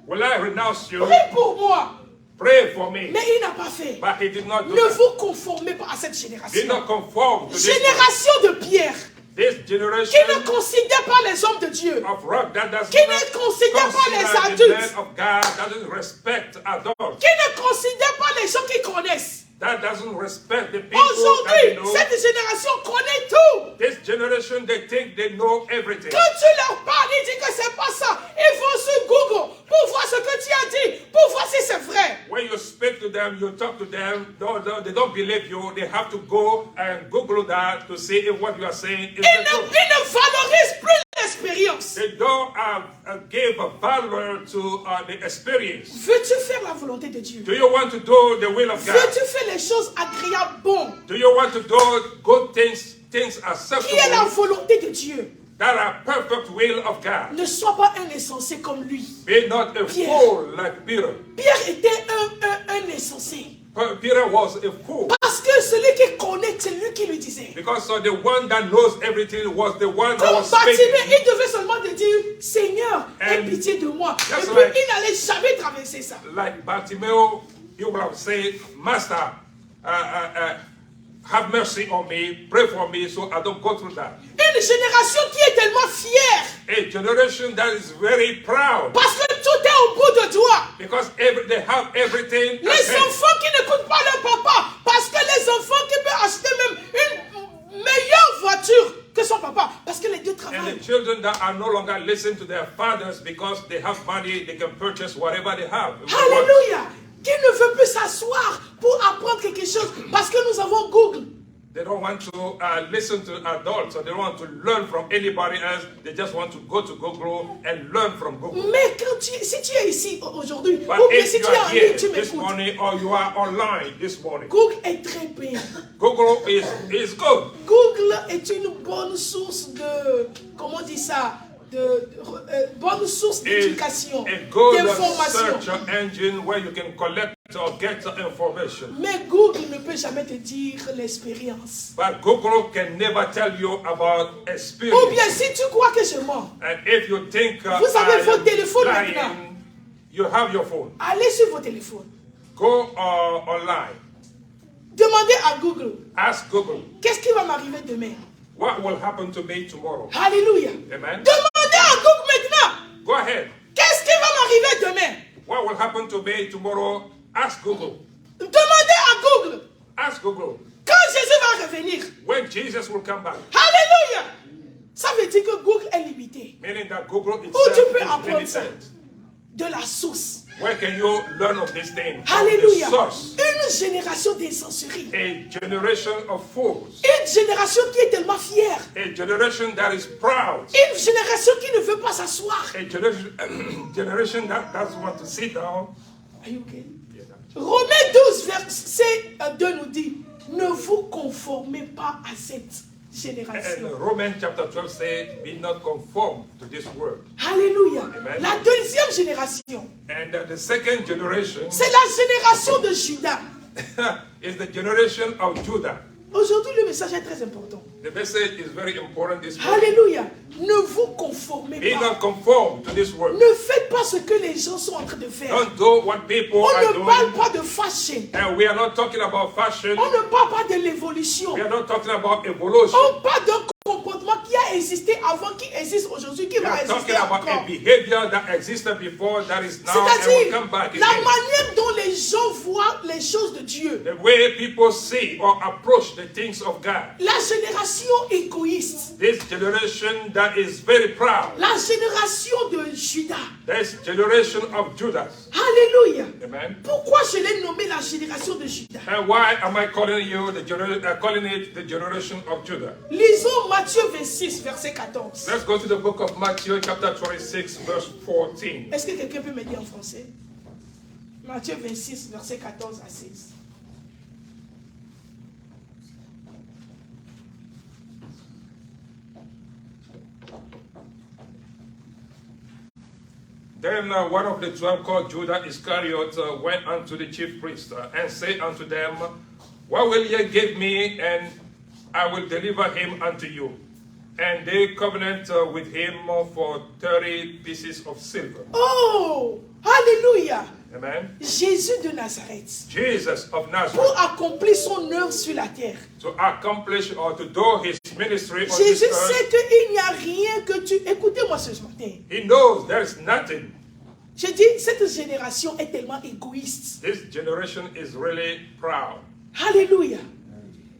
Will I renounce you? Prie pour moi. Pray for me. Mais il n'a pas fait. But he did not do Ne that. vous conformez pas à cette Did génération. not conform to this Génération de Pierre This qui generation ne considère pas les hommes de Dieu. of rock that does Qui not ne considère pas les consider the adultes. man of God, doesn't respect adults, Qui ne considère pas les gens qui connaissent. that doesn't respect the people that they Aujourd'hui, know. cette génération connaît tout. This generation, they think they know everything. Quand tu leur parles, ils disent que c'est pas ça. Ils vont sur Google pour voir ce que tu as dit, pour voir si c'est vrai. When you speak to them, you talk to them, they don't believe you. They have to go and Google that to see if what you are saying is Ils the truth. ne valorisent plus l'expérience. They don't give a value to the experience. Veux-tu faire la volonté de Dieu? Do you want to do the will of God? Veux-tu faire les choses agréables, bonnes, Do you want to do good things qui est la acceptable volonté de Dieu? that are perfect will of God? Ne sois pas un insensé comme lui. Be not a Pierre. fool like Peter. Pierre était un insensé. Peter was a fool Parce que celui qui connaît, c'est lui qui lui disait. because the one that knows everything was the one that Comme was Bartimée, speaking. il devait seulement te dire, Seigneur, aie And pitié de moi. Et just puis, like- il n'allait jamais traverser ça. Like Bartimaeus, he would have said, Master, have mercy on me, pray for me so I don't go through that. Une génération qui est tellement fière A generation that is very proud parce que tout est au bout de toi. because they have everything. at Les hand. enfants qui n'écoutent pas leur papa parce que les enfants qui peuvent acheter même une meilleure voiture que son papa parce que les deux And travaillent. the children that are no longer listening to their fathers because they have money, they can purchase whatever they have. Alléluia. Qui ne veut plus s'asseoir pour apprendre quelque chose parce que nous avons Google. They don't want to listen to adults, or they don't want to learn from anybody else. They just want to go to Google and learn from Google. Mais si tu es ici aujourd'hui, But ou bien if si you tu es are en here ligne, tu this m'écoutes. morning or you are online this morning, Google est très bien. Google is good. Google est une bonne source de, comment on dit ça, bonne source d'éducation, A good d'information. search engine where you can collect or get information. Mais Google ne peut jamais te dire l'expérience. But Google can never tell you about Ou experience. bien si tu crois que je mens, And if you think Vous avez I vos am téléphones lying, maintenant. you have your phone. allez sur vos téléphones. Go online. Demandez à Google, Ask Google, qu'est-ce qui va m'arriver demain? what will happen to me tomorrow? Alléluia. Amen. Demandez à Google maintenant, Go ahead. qu'est-ce qui va m'arriver demain? What will happen to me tomorrow? Ask Google. Demandez à Google, Ask Google. quand Jésus va revenir. When Jesus will come back. Alléluia. Ça veut dire que Google est limité. Meaning that Google Où tu itself peux is apprendre ça? limited. De la source. Where can you learn of this thing? From Alléluia. the source. Une génération d'insensurerie. A generation of fools. Une génération qui est tellement fière. A generation that is proud. Une génération qui ne veut pas s'asseoir. A generation that doesn't want to sit down. Are you okay? Yeah, Romains 12, verset 2 nous dit, ne vous conformez pas à cette And génération. Romans chapter 12 says, be not conformed to this world. Alléluia. Amen. La deuxième génération, And the second generation c'est la génération de Judas. is the generation of Judah. Aujourd'hui, le message est très important. The message is very important this morning. Alléluia. Ne vous conformez Be pas. not conformed to this world. Ne faites pas ce que les gens sont en train de faire. Don't do what people On are ne parle doing. pas de fashion. And we are not talking about fashion. On ne parle pas de l'évolution. We are not talking about evolution. On parle d'un comportement qui a existé avant, qui existe aujourd'hui, qui We va are talking exister about a encore. behavior that existed before, that is now, and will C'est-à-dire, come back la again. manière dont les gens voient les choses de Dieu. The way people see or approach the things of God. La génération égoïste. This generation that is very proud. La génération de Judas. This generation of Judas. Alléluia. Alléluia. Amen. Pourquoi je l'ai nommé la génération de Judas? And why am I calling calling it the generation of Judah? Lisons Matthieu 26, verset 14. Let's go to the book of Matthew, chapter 26, verse 14. Est-ce que quelqu'un peut me dire en français? Matthieu 26, verset 14 à 16. Then one of the 12 called Judah Iscariot went unto the chief priests and said unto them, what will ye give me, and I will deliver him unto you? And they covenant with him for 30 pieces of silver. Oh, Alléluia. Amen. Jésus de Nazareth, Jesus of Nazareth, pour accomplir son œuvre sur la terre. to accomplish or to do his ministry on Jésus this sait earth. qu'il n'y a rien que tu... Écoutez-moi ce matin. He knows there is nothing. Je dis, cette génération est tellement égoïste. This generation is really proud. Alléluia.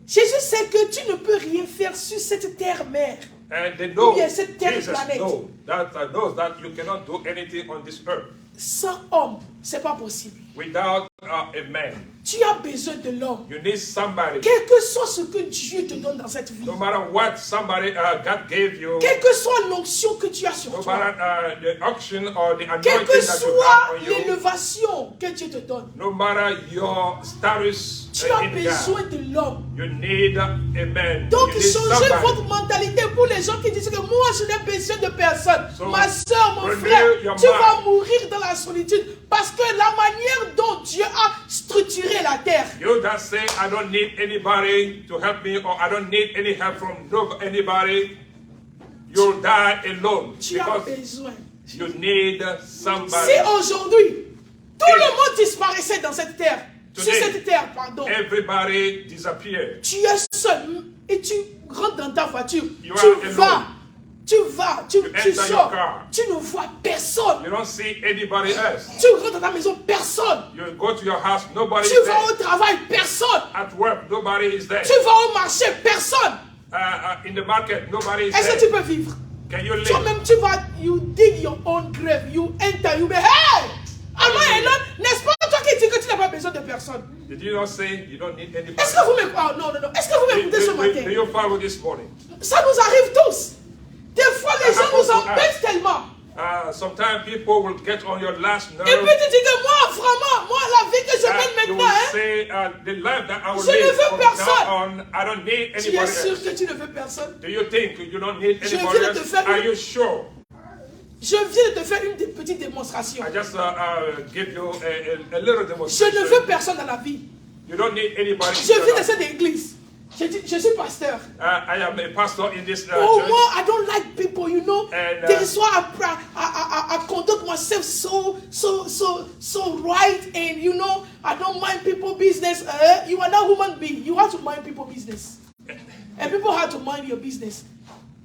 Jésus sait que tu ne peux rien faire sur cette terre-mère. And they know, bien cette terre Jesus planète. knows that you cannot do anything on this earth Sans homme, c'est pas possible. without a man. Tu as besoin de l'homme. You need somebody. Quel que soit ce que Dieu te donne dans cette vie. No matter what somebody God gave you, Quelle que soit l'onction que tu as sur no toi. matter the auction or the Quelle anointing que that you soit have on you, l'élévation que Dieu te donne. no matter your status Tu as in besoin God, de l'homme. you need a man. Donc You need changez somebody. votre mentalité pour les gens qui disent que moi je n'ai besoin de personne. So, Ma soeur, mon renew frère, your tu vas mind. mourir dans la solitude parce que la manière dont Dieu a structuré la terre. You that say, I don't need anybody to help me, or I don't need any help from anybody, you'll die alone. Tu as Because besoin. you need somebody. Si aujourd'hui, tout le monde disparaissait dans cette terre, sur Today, cette terre, pardon, Everybody disappeared. tu es seul et tu rentres dans ta voiture, You tu are vas, alone. tu vas, tu enter your sors, car. tu ne vois personne. You don't see anybody else. Tu rentres dans ta maison, personne. You go to your house, nobody Tu is vas au there. travail, personne. At work, nobody is there. Tu vas au marché, personne. In the market, nobody is Est-ce que there. tu peux vivre? Can you live? Toi-même, tu vas, you dig your own grave, you enter, you be, hey! Avant et là, n'est-ce pas toi qui dis que tu n'as pas besoin de personne? Did you not say you don't need anybody? Est-ce que vous m'écoutez? Oh, non, non, non. Est-ce que vous m'écoutez ce Do matin? you follow this morning? Ça nous arrive tous. Des fois, les gens nous happens to embêtent tellement. Sometimes people will get on your last nerve. Et puis tu dis que moi, vraiment, moi, la vie que je You mène will maintenant, hein, say, the life that I will Je ne live veux from personne. now on, I don't need tu anybody es sûr else. que tu ne veux personne? Do you think you don't need Je anybody viens de te else? faire Are une- you sure? Je viens de te faire une petite démonstration. I just give you a little Je demonstration. ne veux personne dans la vie. You don't need anybody. Je in your viens de life. cette église. Je suis pasteur. I am a pastor in this Oh, church. moi, I don't like people, you know. And, There is why I conduct myself so right, and you know, I don't mind people business. You are not human being. You have to mind people business, and people have to mind your business.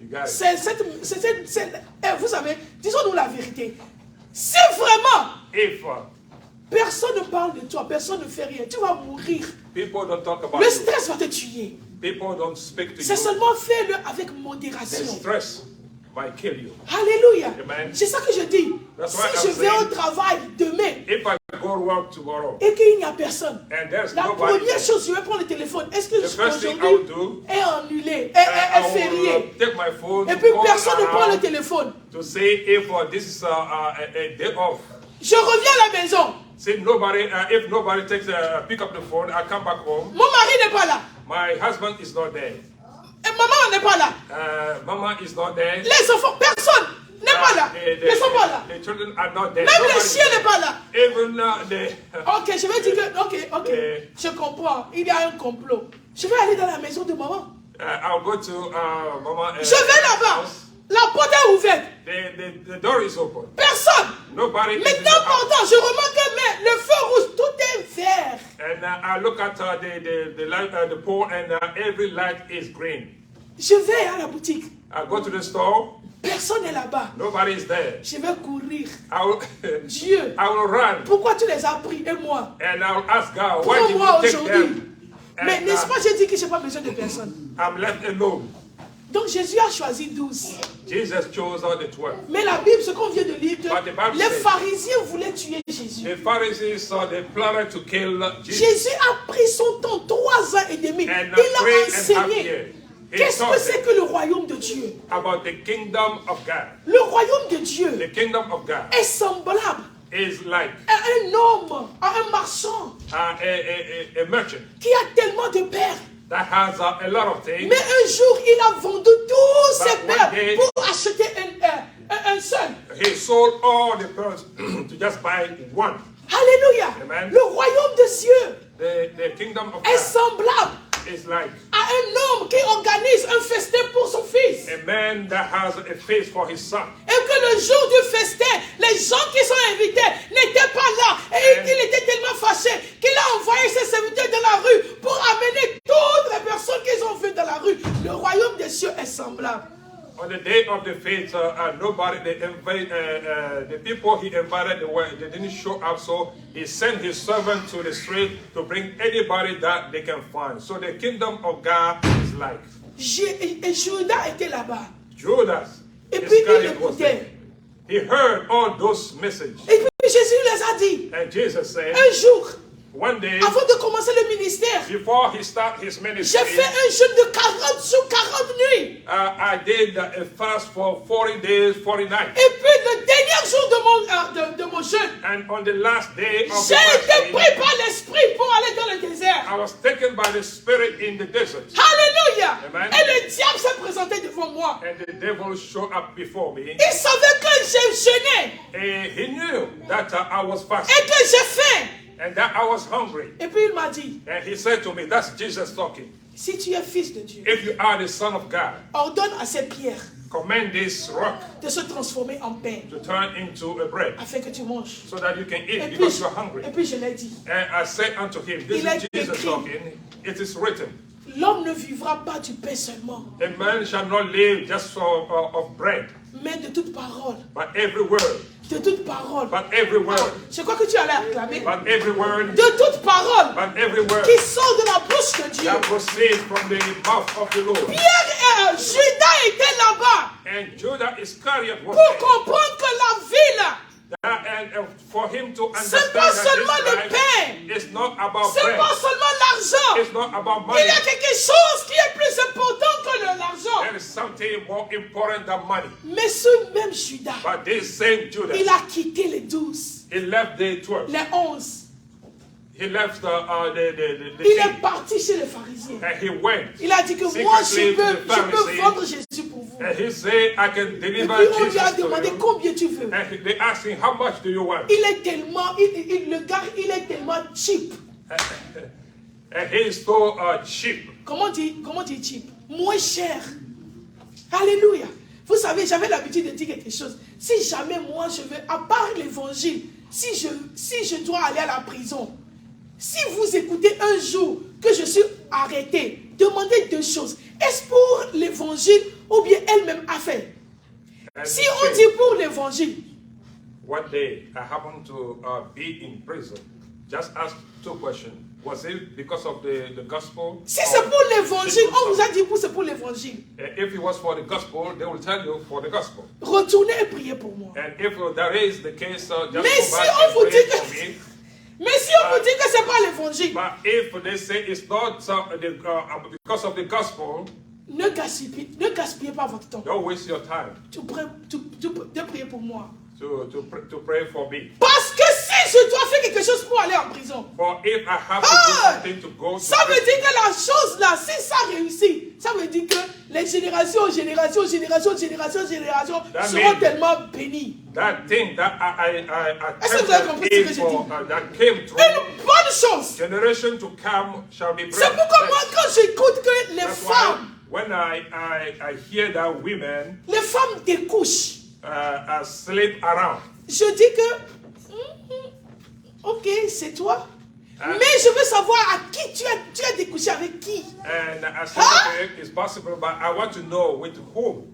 You got it. Vous savez, disons-nous la vérité. Si vraiment If personne ne parle de toi, personne ne fait rien, tu vas mourir. people don't talk about Le you, stress va te tuer. people don't speak to C'est you, seulement fais-le avec the modération. stress might kill you. Alléluia. Amen. C'est ça que je dis. That's Si why je I'm vais au saying- travail demain If I go to work tomorrow et qu'il n'y a personne, and there's la nobody, première chose, je vais prendre le téléphone. Est-ce que the first thing I will aujourd'hui do, est annulé, I est will férié? take my phone Et to puis call personne ne prend le around téléphone. to say if this is a day off. Je reviens à la maison. Say nobody, if nobody takes pick up the phone, I come back home. Mon mari n'est pas là. My husband is not there. Et maman n'est pas là. Mama is not there. Les enfants, personne n'est pas là. Ils ne sont pas là. The children are not there. Même le Nobody is chien there. n'est pas là. Even Ok, je vais dire que, ok, je comprends. Il y a un complot. Je vais aller dans la maison de maman. I'll go to Mama. Je vais là-bas. house. La porte est ouverte. The door is open. Personne. Nobody is in the Maintenant, house. pendant, je remarque que mais, le feu rouge, tout est vert. And I look at the light, the pole, and every light is green. Je vais à la boutique. I go to the store. Personne n'est là-bas. Nobody is there. Je vais courir. I will, Dieu, I will run pourquoi tu les as pris et moi? and I will ask God, why did Prends-moi you take aujourd'hui. them? Mais n'est-ce And pas, j'ai dit que je n'ai pas besoin de personne. I'm left alone. Donc Jésus a choisi 12. Jesus chose out the 12. Mais la Bible, ce qu'on vient de lire, que But the Bible les says- pharisiens voulaient tuer Jésus. The Pharisees they plotted to kill Jesus. Jésus a pris son temps, 3 ans et demi. And Il a 3.5 enseigné. years. He Qu'est-ce que taught c'est them que le royaume de Dieu? about the kingdom of God. Le royaume de Dieu The kingdom of God est semblable is like à un homme, à un marchand a merchant qui a tellement de perles. that has a lot of things. Mais un jour, il a vendu tous ses But one perles day- pour acheter un seul. He sold all the pearls to just buy one. Alléluia. Amen. Le royaume de Dieu The kingdom of est God semblable is like à un homme qui organise un festin pour son fils. a man that has a face for his son. Et que le jour du festin, les gens qui sont invités n'étaient pas là. Et il était tellement fâché qu'il a envoyé ses serviteurs dans la rue pour amener toutes les personnes qu'ils ont vues dans la rue. Le royaume des cieux est semblable. On the day of the feast, nobody, the people he invited, they didn't show up, so he sent his servant to the street to bring anybody that they can find. So the kingdom of God is like Et Judas était là-bas. Judas. Et puis il Iscariot was there. écoutait. He heard all those messages. Et puis Jésus les a dit, And Jesus said, un jour, one day, avant de commencer le ministère, before he started his ministry, j'ai fait un jeûne de 40 jours, 40 nuits. I did a fast for 40 days, 40 nights. Et puis le dernier jour de mon jeûne, And on the last day of the j'ai été fasting, pris par l'esprit pour aller dans le désert. I was taken by the Spirit in the desert. Alléluia. Amen. Et le diable s'est présenté devant moi. And the devil showed up before me. Il savait que j'ai jeûné And he knew that I was et fasting que j'ai faim. and that I was hungry. Et puis il m'a dit, And he said to me, that's Jesus talking. si tu es fils de Dieu, If you are the Son of God, ordonne à ces pierres command this rock de se transformer en pain to turn into a bread afin que tu manges. so that you can eat Et puis, because you're hungry. je l'ai dit, And I said unto him, this Il a is Jesus écrit. talking. It is written, l'homme ne vivra pas du pain seulement, a man shall not live just of bread, mais de toute parole. but every word, De toute parole. but every word, Je crois que tu allais acclamer. but every word, De toute parole but every word qui sort de la bouche de Dieu. that proceeds from the mouth of the Lord. Pierre et Judas étaient là-bas And Judas Iscariot was pour there. comprendre que la vie, And for him to c'est understand pas that seulement this le life pain, is not about c'est bread, pas seulement l'argent. it's not about Il money. y a quelque chose qui est plus important que l'argent. There is something more important than money. Mais ce même Judas, But this same Judas, il a quitté les 12, he left the 12. les 11. He left the Il est king, parti chez les pharisiens. and he went. Il a dit que moi, je Secretly to the peux Pharisees. vendre Jésus pour vous. And he said, I can Et deliver puis on lui a Jesus to demandé you. combien tu veux. And they asked him, how much do you want? Il est tellement, le gars, il est tellement cheap. And he is so cheap. Comment dire cheap? Moins cher. Alléluia. Vous savez, j'avais l'habitude de dire quelque chose. Si jamais moi je veux, à part l'évangile, si je dois aller à la prison, si vous écoutez un jour que je suis arrêté, demandez deux choses. Est-ce pour l'évangile ou bien elle-même a fait? And Si he on said, dit pour l'évangile, one day I happened to be in prison. Just ask two questions. Was it because of the gospel? si c'est pour l'évangile, on vous a dit c'est pour l'évangile. If it was for the gospel, they will tell you for the gospel. Retournez et priez pour moi. And if that is the case, just Mais go si back on and vous pray dit que- for me. Mais si on vous dit que c'est pas l'évangile, But if they say it's not because of the gospel, ne gaspillez pas votre temps. don't waste your time De prier pour moi. to pray for me. Parce que si je dois faire quelque chose pour aller en prison, For if I have to do something to go to ça veut prison, dire que la chose là, si ça réussit, ça veut dire que les générations That seront means- tellement bénies. that thing that I Est-ce que vous avez compris ce que j'ai dit? that came through, Une bonne chose. generation to come shall be C'est blessed. pourquoi moi, quand j'écoute que les That's why femmes when I hear that women découchent, sleep around, je dis que, ok, c'est toi. Mais je veux savoir à qui tu as découché avec qui. and I say, okay, it's possible, but I want to know with whom.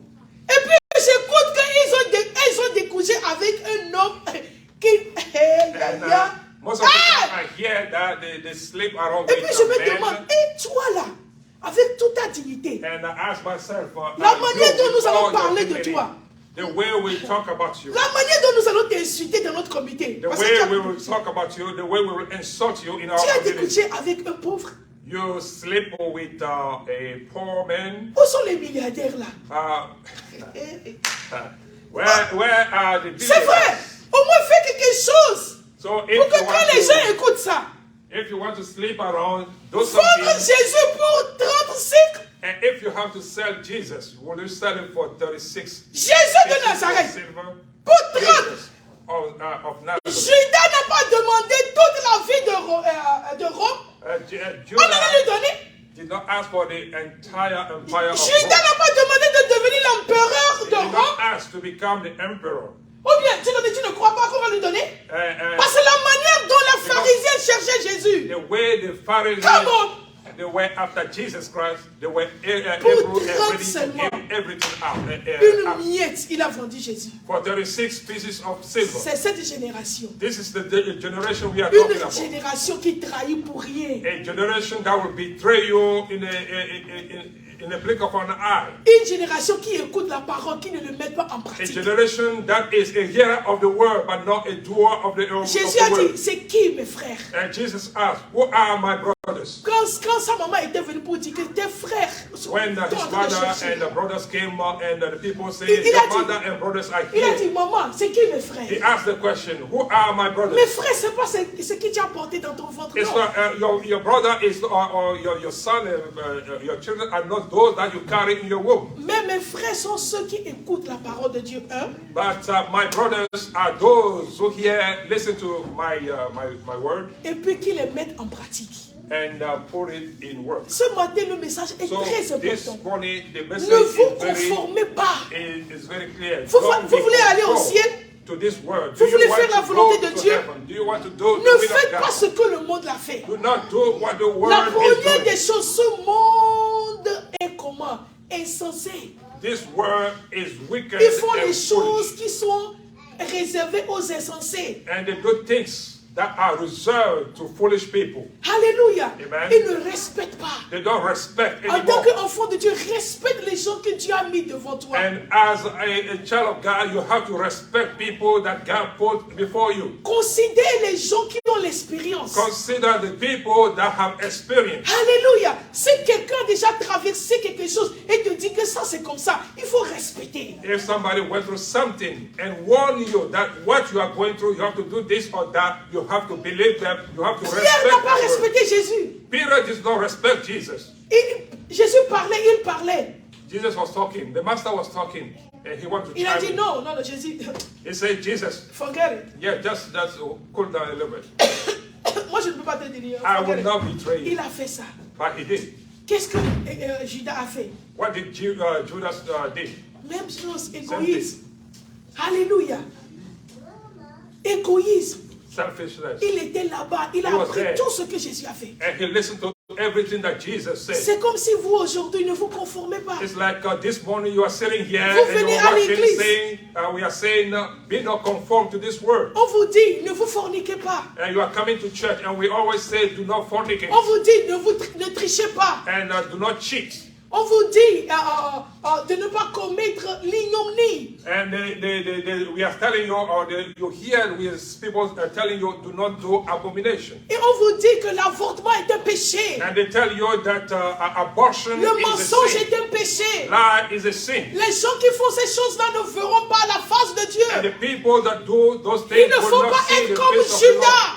Et puis j'écoute qu'ils ont découché avec un homme qui... And most of the time I hear that they sleep around Et with puis je a me man. demande, et toi là, avec toute ta dignité. And I ask myself, La manière dont nous allons all your parler de dignity, toi. the way we talk about you, La manière dont nous allons t'insulter dans notre comité. the Parce que way tu we will talk about you, the way we will insult you in our as été community. couché avec un pauvre. You sleep with a poor man. Où sont les milliardaires là? Where are the C'est vrai. billionaires? Au moins fais quelque chose. So Pour que quand les gens écoutent ça, if you want to sleep around, do vendre something. Jésus pour 35. And if you have to sell Jesus, will you sell it for 36 Jésus de pieces of Nazareth. silver? Pour 30. Jesus of Nazareth. Judas n'a pas demandé toute la vie de Rome. On allait lui Judas donner. did not ask for the entire empire of Judas Rome. n'a pas demandé de devenir l'empereur He de did not Rome. ask to become the emperor. Ou bien tu ne crois pas qu'on va lui donner? Uh, Parce que la manière dont les pharisiens cherchaient Jésus. The way the Pharisees, Come on. they were after Jesus Christ, they were Pour able 30 and ready to seulement. give everything out. Une miette, il a vendu Jésus. For 36 pieces of silver. C'est cette génération. This is the generation we are talking Une about. génération qui trahit pour rien. A generation that will betray you in a blink of an eye. Une génération qui écoute la parole, qui ne le met pas en A pratique. generation that is a hearer of the word but not a doer of the Jésus a word. dit, c'est qui mes frères? And Jesus asked, who are my brothers? Quand sa maman était venue pour dire que tes frères sont When en his train de mother chercher. and the brothers came and the people say, Il a your dit- mother and brothers are Il a here. dit, maman, c'est qui mes frères? He asked the question, who are my Mes brothers? frères, c'est pas ce qui t'a porté dans ton ventre. It's Non. not, your brother is or your son, your children are not those that you carry in your womb. Mais mes frères sont ceux qui écoutent la parole de Dieu. Hein? But my brothers are those who listen to my word Et puis qui les mettent en pratique. and put it in work. Ce matin, le message est So très this important. morning, the message Ne vous is conformez pas. very clear. Vous Don't be voulez aller au conformed ciel? to this word. Vous Do you voulez want faire la to volonté go de to Dieu? heaven? Do you want to do Ne the will faites of pas God? ce que le monde a fait. Do not do what the La world is première doing. des choses, ce monde est comment? Insensé. This world is wicked Ils font and les foolish. choses qui sont réservées aux insensés. And they do things that are reserved to foolish people. Alléluia. Amen. Ils ne respectent pas. They don't respect En tant anymore. qu'enfant de Dieu, respecte les gens que Dieu a mis devant toi. And as a child of God, you have to respect people that God put before you. Considère les gens qui ont l'expérience. Consider the people that have experience. Alléluia. Si quelqu'un a déjà traversé quelque chose et te dit que ça c'est comme ça, il faut respecter. If somebody went through something and warn you that what you are going through, you have to do this or that, you have to believe them, you have to Pierre respect n'a pas the word. respecté Jésus. Peter does not respect Jesus. Jésus parlait, il parlait. Jesus was talking, the master was talking, and he wanted to Il a chime dit in. non, non, Jésus, He said, Jesus, forget it. yeah, just cool down a little bit. Moi, je ne peux pas te dire. I Forget will it. not betray you. Il a fait ça. But he did. Qu'est-ce que Judas a fait? What did Judas did? Même chose, égoïsme. Alléluia. Égoïsme. Selfishness. Il était là-bas, il a He was appris there. tout ce que Jésus a fait. And he listened to everything that Jesus said. C'est comme si vous aujourd'hui ne vous conformez pas. It's like this morning you are sitting here Vous and venez you're à watching, l'église. saying, we are saying, be not conformed to this word. On vous dit, ne vous forniquez pas. And you are coming to church and we always say, do not fornicate On vous dit, ne trichez pas. and do not cheat. On vous dit de ne pas commettre l'ignominie. And we are telling you, or you hear people are telling you, do not do abomination. Et on vous dit que l'avortement est un péché. And they tell you that abortion Le is a mensonge sin. est un péché. Lie is a sin. Les gens qui font ces choses-là ne verront pas la face de And Dieu. the people that do those Il things ne will faut not pas see être the comme face of the Lord. Judas.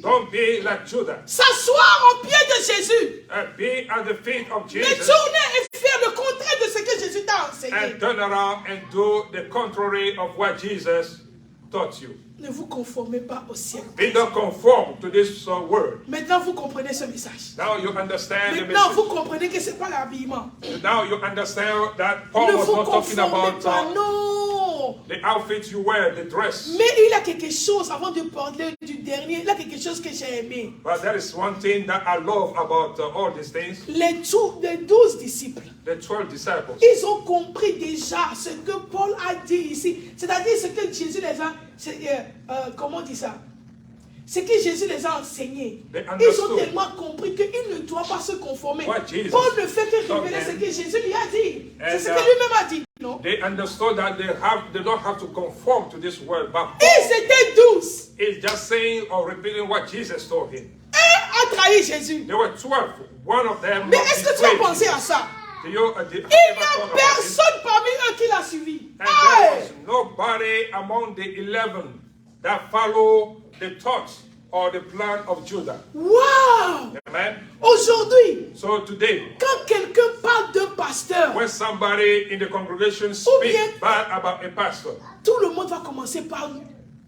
Don't be like Judah. S'asseoir au pied de Jésus. Be at the feet of Mais Jesus tourner et faire le contraire de ce que Jésus t'a enseigné. and turn around and do the contrary of what Jesus taught you. Ne vous conformez pas au siècle. Be not conformed to this word. Maintenant, vous comprenez ce message. Now you understand the Maintenant, vous message. comprenez que ce n'est pas l'habillement. Now you understand that Paul Ne was vous not talking conformez about pas, non. the outfit you wear, the dress. Mais il a quelque chose, avant de parler du dernier, il a quelque chose que j'ai aimé. But there is one thing that I love about all these things. Les 12 disciples, The 12 disciples. ils ont compris déjà ce que Paul a dit ici. C'est-à-dire ce que Jésus les a... comment on dit ça? ce que Jésus les a enseignés. They Ils ont understood tellement compris qu'ils ne doivent pas se conformer. what Jesus Paul ne fait que taught révéler ce them. que Jésus lui a dit. C'est And, ce que lui-même a dit, non? They understood that they don't have to conform to this world, but Ils étaient douces. is just saying or repeating what Jesus told him. Un a trahi Jésus. There were 12. One of them. Mais est-ce que tu as pensé à ça? Do you, Il n'y a personne parmi eux qui l'a suivi. And there Hey! was nobody among the 11 that followed the thoughts or the plan of Judah. Wow! Amen. Aujourd'hui, So today, quand quelqu'un parle d'un pasteur, when somebody in the congregation bien- speaks bad about a pastor, tout le monde va commencer par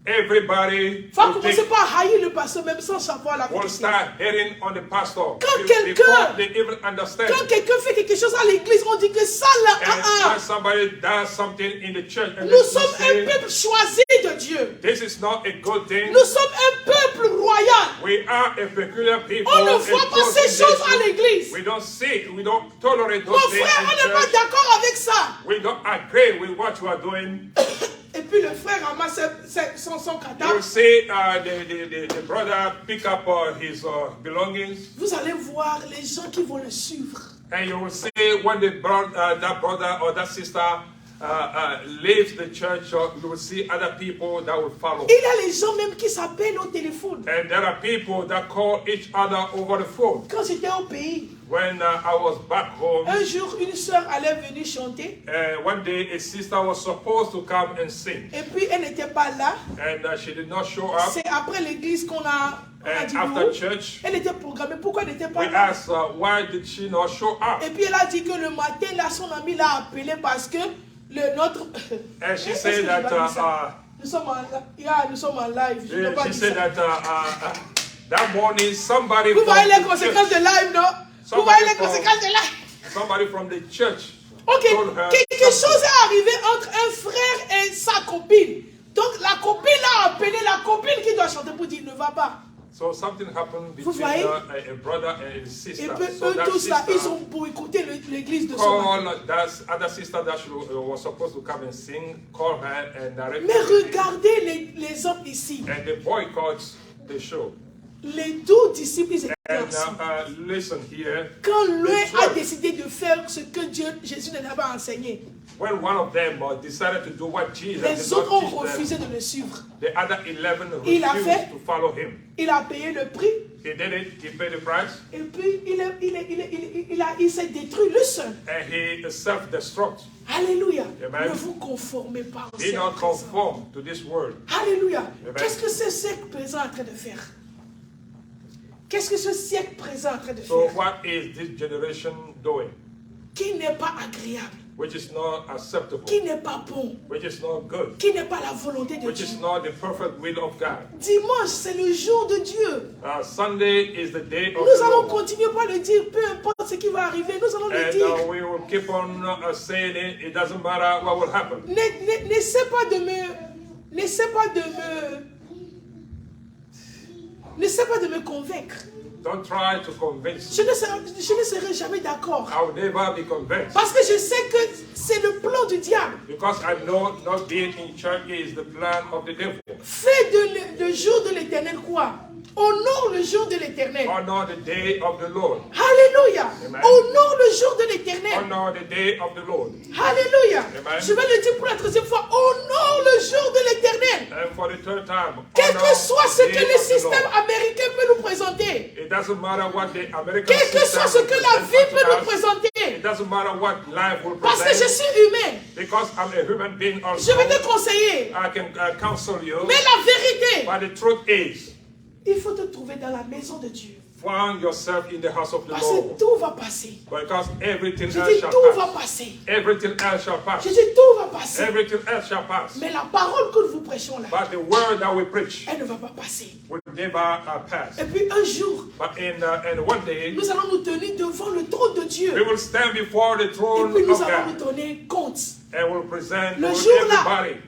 everybody va will, commencer par haïr le pasteur même sans savoir la will vérité. start hating on the pastor Quand before they even understand. Quand quelqu'un fait quelque chose à l'église, on dit que ça là, And when somebody does something in the church, and nous they sommes un say, peuple choisi de Dieu. this is not a good thing. Nous sommes un peuple royal. We are a peculiar people. On ne a voit pas chosen ces choses à nation. l'église. We don't see, we don't tolerate Mon those things frère, on in n'est pas church. d'accord avec ça. We don't agree with what you are doing. Et puis le frère ramasse son You will cadavre. see the brother pick up his belongings, Vous allez voir les gens qui vont le suivre. and you will see when that brother or that sister leaves the church, you will see other people that will follow. Il y a les gens même qui s'appellent au téléphone. And there are people that call each other over the phone. Quand j'étais au pays, When I was back home, un jour, une soeur allait venir chanter. one day a sister was supposed to come and sing, Et puis, elle n'était pas là. and she did not show up. C'est après l'église qu'on a And dit after non. church, Elle était programmée. Pourquoi elle n'était pas we là? asked why did she not show up? Et puis, elle a dit que le matin, là, son ami l'a appelé parce que notre... And she Est-ce que said je dois dire that ça? Nous sommes en live. Je ne peux pas she dire said ça. that that morning somebody Vous from voyez les the conséquences de church, live, non? Vous Somebody voyez les from- conséquences de live? somebody from the church Ok, told her quelque something. chose est arrivé entre un frère et sa copine. Donc la copine l'a appelé, la copine qui doit chanter pour dire ne va pas. So something happened Vous between voyez? a brother and a Et sister. puis So eux that tous là, ils sister ont boycotté l'église de son mari. called that other sister that she was supposed to come and sing, call her and directed Mais her. regardez les hommes ici. And they boycott the show. Les 12 disciples, ils étaient And ensemble. listen here, Quand l'un the a 12. décidé de faire ce que Jésus ne l'avait pas enseigné, when one of them decided to do what Jesus les did autres not ont teach them, refusé de le suivre. the other 11 Il a refused fait. to follow him. Il a payé le prix He did it, he paid the price, et puis il s'est détruit le seul. and he self-destruct. Alléluia. Amen. Ne vous conformez pas au He siècle not présent. conform to this world. Alléluia. Amen. Qu'est-ce que ce siècle présent est en train de faire? Qu'est-ce que ce siècle présent est en train de So faire? what is this generation doing? Qui n'est pas agréable, Which is not acceptable, qui n'est pas bon, which is not good, qui n'est pas la volonté de which Dieu. is not the perfect will of God. Dimanche, c'est le jour de Dieu. Sunday is the day of Nous the allons Lord. continuer par le dire, peu importe ce qui va arriver, nous allons le And dire. we will keep on saying it. It doesn't matter what will happen. N'essaie pas de me... N'essaie pas de me... N'essaie pas de me convaincre. Don't try to convince. Je ne serai jamais d'accord. I will never be convinced. Parce que je sais que c'est le plan du diable. Because I know not being in church is the plan of the devil. Fais le jour de l'éternel quoi? Honore le jour de l'éternel. Honor the day of the Lord. Alléluia. Amen. Honore le jour de l'éternel. Honor the day of the Lord. Alléluia. Amen. Je vais le dire pour la troisième fois. Honore le jour de l'éternel. And for the third time, Quel honor que soit ce the que day le of the système Lord. américain peut nous présenter. It doesn't matter what the American Quel que soit ce system que la vie peut nous represents us. présenter. It doesn't matter what life will Parce que je present. suis humain. Because I'm a human being Je also. vais te conseiller. I can counsel you. Mais la vérité, But the truth is, il faut te trouver dans la maison de Dieu. find yourself in the house of the Parce que Lord. tout va passer. Because everything Je else dis shall tout va pass. passer. Everything else shall pass. Je dis tout va passer. Everything else shall pass. Mais la parole que nous vous prêchons là, But the word that we preach elle ne va pas passer. will never pass. Et puis un jour, But and one day, nous allons nous tenir devant le trône de Dieu. we will stand before the Et throne puis nous of allons nous God donner compte. and will present Le to jour-là, everybody.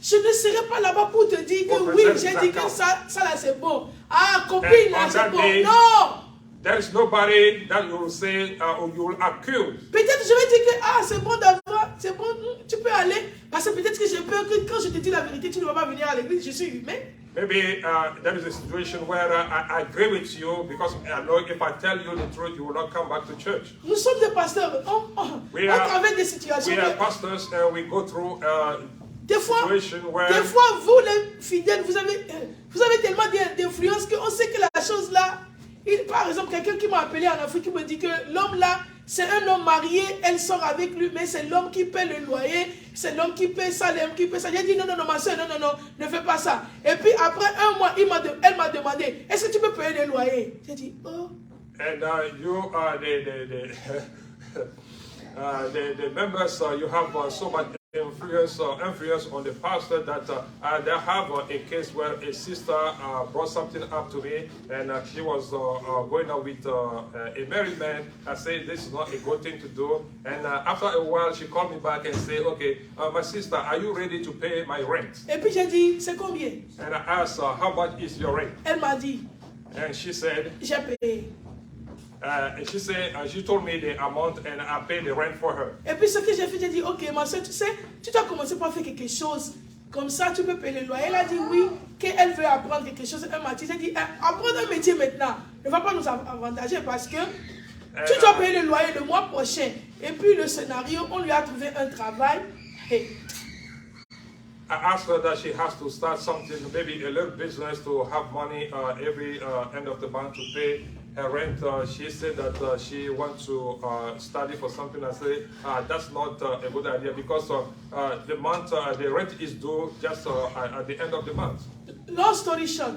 je ne serai pas là-bas pour te dire que Pour oui, présenter j'ai dit sa que carte. ça là c'est bon. Ah, copine là on c'est that bon. day, Non! There is nobody that you will say or you will accuse. Peut-être je vais dire que ah, c'est bon d'avoir, c'est bon, tu peux aller. Parce que peut-être que j'ai peur que quand je te dis la vérité, tu ne vas pas venir à l'église. Je suis humain. Maybe there is a situation where I agree with you because I know if I tell you the truth, you will not come back to church. Nous sommes des pasteurs. On traverse des situations. We are pastors and we go through des fois, vous les fidèles, vous avez tellement d'influence qu'on sait que la chose là, par exemple, quelqu'un qui m'a appelé en Afrique qui me dit que l'homme là, c'est un homme marié, elle sort avec lui, mais c'est l'homme qui paie le loyer, c'est l'homme qui paie ça, l'homme qui paie ça. J'ai dit non, ma soeur, non, ne fais pas ça. Et puis après un mois, elle m'a demandé, est-ce que tu peux payer le loyer? J'ai dit, oh. And you are the members, you have so much influence on the pastor that they have a case where a sister brought something up to me, and she was going out with a married man. I said this is not a good thing to do, and after a while she called me back and said, okay, my sister, are you ready to pay my rent? Et puis j'ai dit, c'est combien? And I asked her, how much is your rent? Elle m'a dit, and she said, j'ai payé. And she said, she told me the amount and I paid the rent for her. Et puis ce que j'ai fait, j'ai dit, ok, ma soeur, tu sais, tu dois commencer par faire quelque chose. Comme ça, tu peux payer le loyer. Elle a dit oui, qu'elle veut apprendre quelque chose. Elle m'a dit, j'ai dit, apprendre un métier maintenant ne va pas nous avantager parce que tu dois payer le loyer le mois prochain. Et puis le scénario, on lui a trouvé un travail. Hey. I asked her that she has to start something, maybe a little business to have money every end of the month to pay her rent. She said that she wants to study for something. I said that's not a good idea because the month, the rent is due just at the end of the month. Long story short,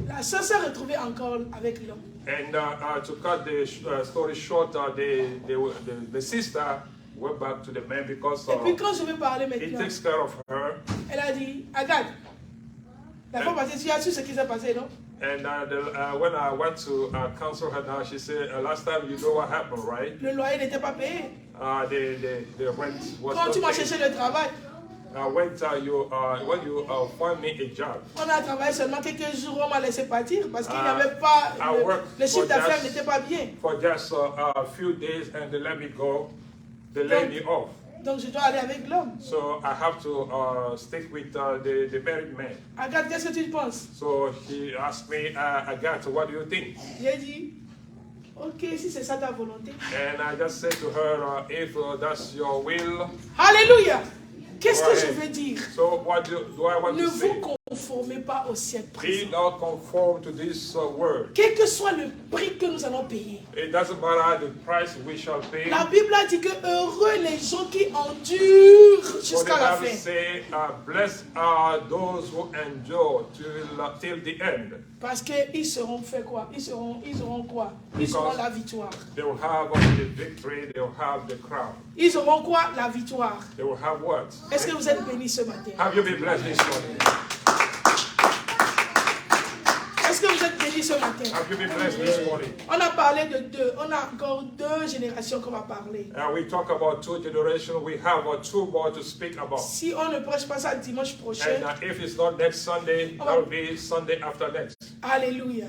la sœur s'est retrouvée encore avec l'homme. And to cut the story short, the sister went back to the man because et puis quand je vais parler he maintenant, takes care of her. Elle a dit, Agathe, la fois passée, tu as su ce qui s'est passé, non? And when I went to counsel her now, she said, last time you know what happened, right? Le loyer n'était pas payé. The rent was Quand tu m'as cherché le travail, when you find me a job. On a travaillé seulement quelques jours, on m'a laissé partir parce qu'il n'y avait pas, le chiffre d'affaires n'était pas bien. For just a few days and they let me go, they let me off. Donc je dois aller avec l'homme. So I have to stick with the married man. Agathe, qu'est-ce que tu penses? So he asked me, Agathe, what do you think? J'ai dit, ok, si c'est ça ta volonté. And I just said to her, if that's your will. Alléluia. Qu'est-ce que je veux dire? So what do I want to say? Ne vous conformez pas au siècle présent. Be not conform to this world. Quel que soit le prix que nous allons payer. It doesn't matter the price we shall pay. La Bible a dit que heureux les gens qui endurent jusqu'à la fin. Say, blessed are those who endure till the end. Parce qu'ils seront fait quoi? Ils auront quoi? Ils auront la victoire. They will have the victory. They will have the crown. Ils auront quoi? La victoire. They will have what? Est-ce que vous êtes bénis ce matin? Have you been blessed this morning? Est-ce que vous êtes bénis ce matin? Have you been blessed this morning? On a parlé de deux. On a encore deux générations qu'on va parler. We talk about two generations. We have two more to speak about. Si on ne prêche pas ça dimanche prochain. And if it's not next Sunday, that will be Sunday after next. Alléluia.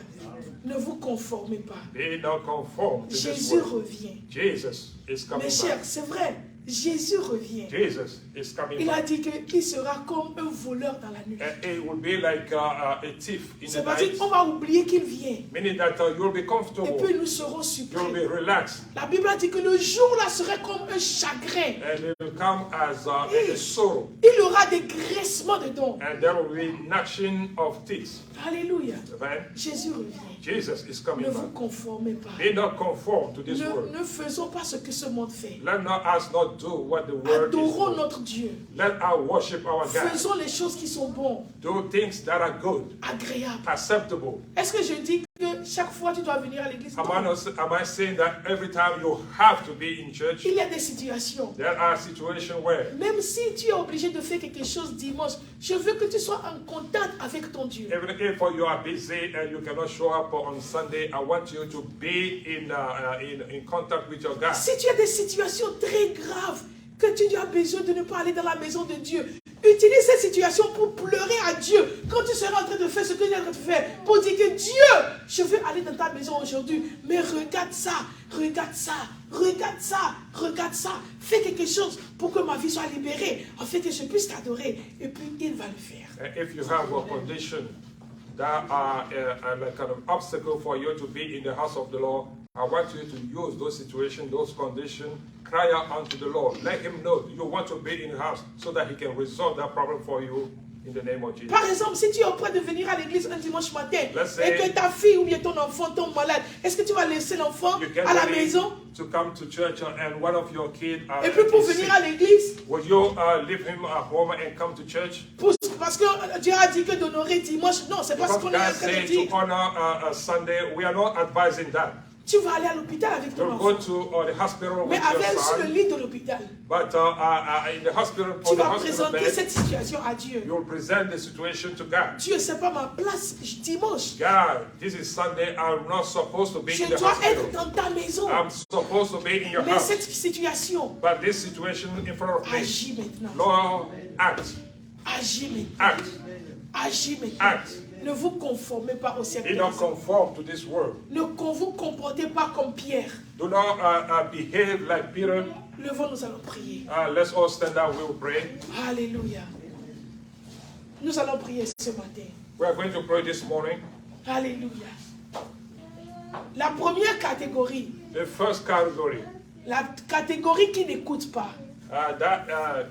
Ne vous conformez pas. Be not conformed to Jésus this world. revient. Jesus is coming Mes chers, back. c'est vrai. Jésus revient. Jesus is coming Il a back. dit qu'il sera comme un voleur dans la nuit. And it will be like a thief in C'est the parce night. qu'on va oublier qu'il vient. Meaning that you will be Et comfortable. puis nous serons You will surpris. be relaxed. La Bible a dit que le jour-là serait comme un chagrin. And it will come as a sorrow. Il y aura des graissements de dents. And there will be gnashing of teeth. Alléluia. Amen. Jésus revient. Jesus is coming Ne vous back. conformez pas. Be not conformed to this world. Ne faisons pas ce que ce monde fait. Let us not do what the world is Adorons doing. notre Dieu. Let us worship our God. Faisons les choses qui sont bonnes, Do things that are good, agréables. acceptable. Est-ce que je dis que chaque fois tu dois venir à l'église? Am Non. I saying that every time you have to be in church? Il y a des situations. There are situations where Même si tu es obligé de faire quelque chose dimanche, je veux que tu sois en contact avec ton Dieu. even if you are busy and you cannot show up on Sunday, I want you to be in contact with your God. Si tu as des situations très graves, que tu as besoin de ne pas aller dans la maison de Dieu, utilise cette situation pour pleurer à Dieu. Quand tu seras en train de faire ce que tu es en train de faire, pour dire que Dieu, je veux aller dans ta maison aujourd'hui, mais regarde ça, regarde ça, fais quelque chose pour que ma vie soit libérée, afin que je puisse t'adorer. Et puis il va le faire. And if you have a condition that are like an obstacle for you to be in the house of the Lord, I want you to use those situations, those conditions, cry out unto the Lord. Let him know you want to be in the house so that he can resolve that problem for you in the name of Jesus. Par exemple, si tu es prêt de venir à l'église un dimanche matin Let's et say- que ta fille ou bien ton enfant tombe malade, est-ce que tu vas laisser l'enfant You get à la ready maison to come to church and one of your kids et puis pour is venir sick. à l'église? Will you leave him at home and come to church? Parce que Dieu a dit que d'honorer dimanche, non, c'est pas ce Because qu'on est en God train de said dire. to honor Sunday, we are not advising that. Tu vas aller à l'hôpital avec ton You'll go enfant, to the hospital mais with your avec sur le son, lit de l'hôpital. but in the hospital, Tu on the vas hospital présenter bed, cette situation à Dieu. you will present the situation to God. Dieu, c'est pas ma place dimanche. God, this is Sunday. I'm not supposed to be Je in the dois être hospital. dans ta maison. I'm supposed to be in your Mais house. cette situation, But this situation in front of me, agis maintenant. Lord, act, Agis maintenant. act, Agis maintenant. act. Ne vous conformez pas au siècle Do not présent. conform to this world. Ne vous comportez pas comme Pierre. Do not behave like Peter. Levons, nous allons prier. Let's all stand up. We will pray. Alléluia. Nous allons prier ce matin. We are going to pray this morning. Alléluia. La première catégorie, The first category, la catégorie qui n'écoute pas. that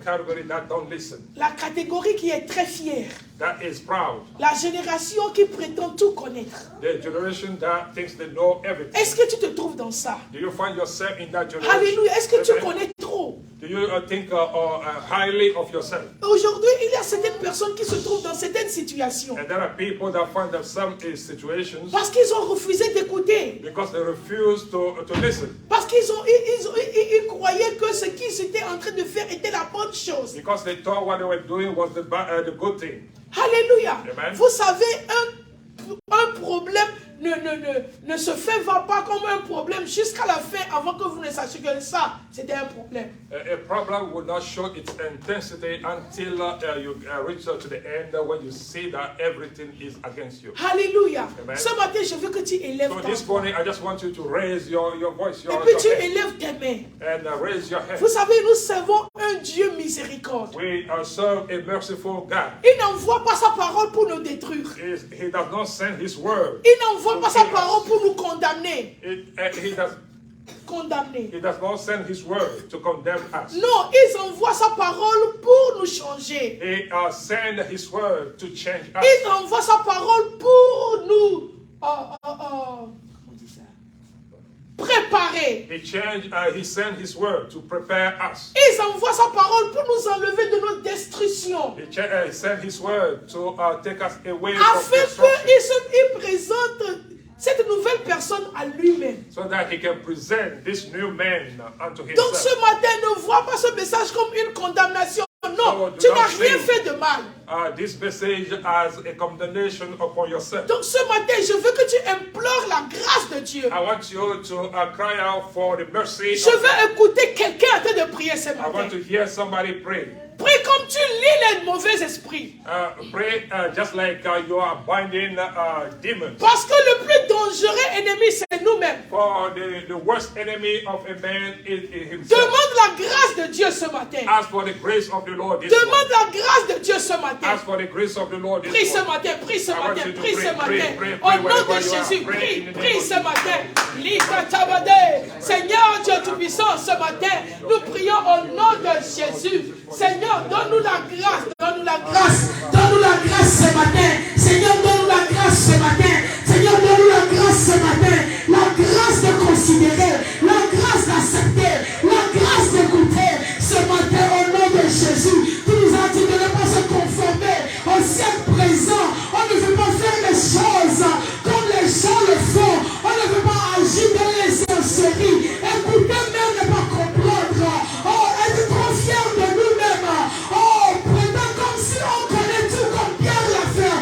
category that don't listen, La catégorie qui est très fière. that is proud. La génération qui prétend tout connaître. The generation that thinks they know everything. Est-ce que tu te trouves dans ça? Do you find yourself in that generation? Alléluia. Est-ce que tu Amen. connais trop? Do you think highly of yourself? Aujourd'hui, il y a certaines personnes qui se trouvent dans certaines situations And there are people that find themselves in situations parce qu'ils ont refusé d'écouter. because they refuse to listen. Parce qu'ils croyaient que ce qu'ils étaient en train de faire était la bonne chose. Because they thought what they were doing was the good thing. Alléluia. Amen. Vous savez, un problème ne se fait pas comme un problème jusqu'à la fin avant que vous ne sachiez que ça, c'était un problème. A problem will not show its intensity until you reach to the end when you see that everything is against you. Alléluia. Amen. Ce matin, je veux que tu élèves So ta this voix. morning, I just want you to raise your voice, Et your puis tu head, élèves tes mains. and raise your head. Vous savez, nous servons un Dieu miséricorde. We serve a merciful God. Il n'envoie pas sa parole pour nous détruire. He does not send His word. Il n'envoie pas sa parole pour nous condamner. He does not send His word to condemn us. Non, il envoie sa parole pour nous changer. He send His word to change us. Il envoie sa parole pour nous comment on dit ça? Préparer. He sent His word to prepare us. Il envoie sa parole pour nous enlever de nos destructions. He sent His word to take us away from Afin destruction, qu'il présente cette nouvelle personne à lui-même. so that He can present this new man unto Donc Himself. ce matin, ne vois pas ce message comme une condamnation. Non, No, do tu not n'as rien see fait de mal. This message as a condemnation upon yourself. Donc ce matin, je veux que tu implores la grâce de Dieu. I want you to cry out for the mercy. Je veux écouter quelqu'un en train de prier ce I want matin. to hear somebody pray. Prie comme tu lis les mauvais esprits. Pray just like you are binding demons. Parce que le plus dangereux ennemi, c'est nous-mêmes. For the worst enemy of a man is himself. Demande la grâce de Dieu ce matin. Ask for the grace of the Lord this Demande morning. la grâce de Dieu ce matin. Ask for the grace of the Lord this Prie ce morning. matin, prie ce I want matin, you to prie pray, ce matin. pray, Au nom wherever de you are. Jésus, Pray prie, in the name prie of ce Jesus. matin. Lika tabade. Seigneur Dieu Tout-Puissant, ce matin, nous prions au nom de Jésus. Seigneur, donne-nous la grâce, donne-nous la grâce. Donne-nous la grâce ce matin. Seigneur, donne-nous la grâce ce matin. Seigneur, donne-nous la grâce ce matin. La grâce de considérer, la grâce d'accepter, la grâce d'écouter. Ce matin, au nom de Jésus, tu nous as dit de ne pas se conformer au siècle présent. On ne veut pas faire les choses comme les gens le font. On ne veut pas agir dans les sorcelleries. Écouter même ne pas comprendre. Oh, être trop fier de nous-mêmes. Oh, prétendre comme si on connaît tout comme Pierre l'a fait.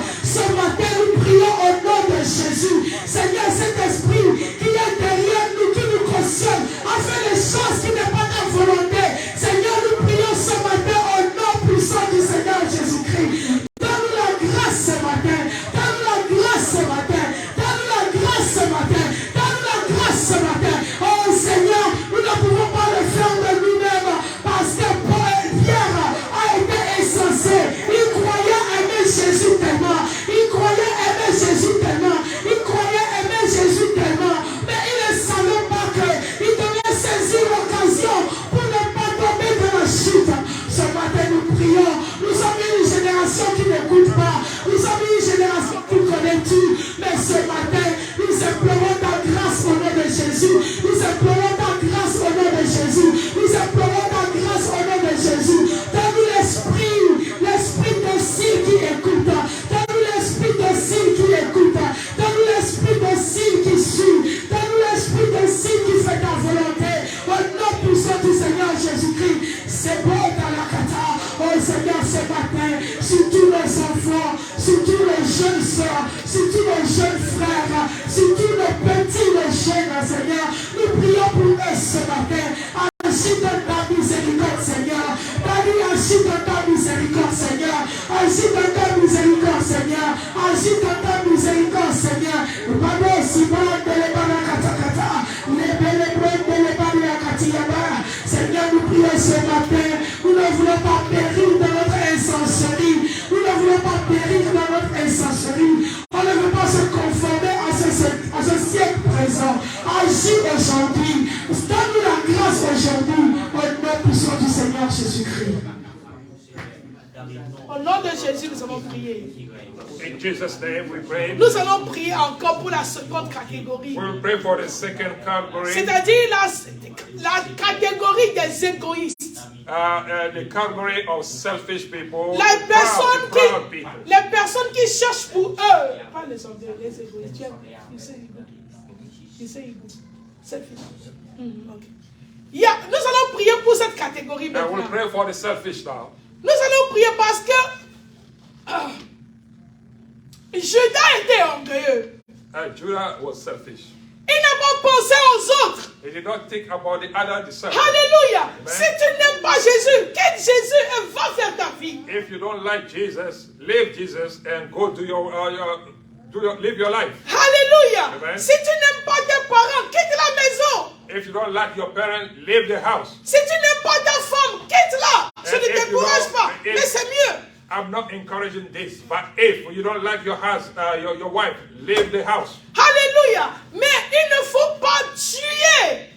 tellement. Il croyait aimer Jésus tellement. Il croyait aimer Jésus tellement. Mais il ne savait pas qu'il devait saisir l'occasion pour ne pas tomber dans la chute. Ce matin, nous prions. Nous sommes une génération qui n'écoute pas. Nous sommes une génération qui connaît tout. Mais ce matin, nous implorons ta grâce au nom de Jésus. Nous implorons ta grâce au nom de Jésus. Nous implorons ta grâce au nom de Jésus. Donne-nous l'esprit docile qui écoute. Donne-nous l'esprit docile qui écoute. Donne-nous l'esprit docile qui suit. Donne-nous l'esprit docile qui fait ta volonté. Au nom puissant du Seigneur Jésus-Christ. C'est bon dans la kata. Oh Seigneur, ce matin, sur tous nos enfants, sur tous nos jeunes soeurs, sur tous nos jeunes frères, sur tous nos petits, nos jeunes, Seigneur, nous prions pour eux ce matin. Agis dans ta miséricorde, Seigneur. Agis dans ta miséricorde, Seigneur. Agis dans ta miséricorde, Seigneur. Agis dans ta miséricorde, Seigneur. Seigneur, nous prions ce matin. Nous ne voulons pas périr dans notre insensierie. Nous ne voulons pas périr dans notre insensierie. On ne veut pas se conformer à ce siècle présent. Agis aujourd'hui. Donne-nous la grâce aujourd'hui. Au nom puissant du Seigneur Jésus-Christ. Au nom de Jésus, nous allons prier. In Jesus' name we pray. Nous allons prier encore pour la seconde catégorie. We'll pray for the second category. C'est-à-dire la catégorie des égoïstes. The category of selfish people. Les personnes qui cherchent pour eux. Pas les égoïstes. You say ego. Selfish. Okay. Yeah, nous allons prier pour cette catégorie maintenant. We'll pray for the selfish now. Nous allons prier parce que Judas était orgueilleux. Judah was selfish. Il n'a pas pensé aux autres. He did not think about the other disciples. Alléluia. Si tu n'aimes pas Jésus, quitte Jésus et va faire ta vie. If you don't like Jesus, leave Jesus and go do live your life. Alléluia. Amen. Si tu n'aimes pas tes parents, quitte la maison. If you don't like your parents, leave the house. Si tu n'aimes pas ta femme, quitte-la. Je ne décourage pas, mais c'est mieux. I'm not encouraging this, but if you don't like your house, your wife, leave the house. Alléluia. Mais il ne faut pas tuer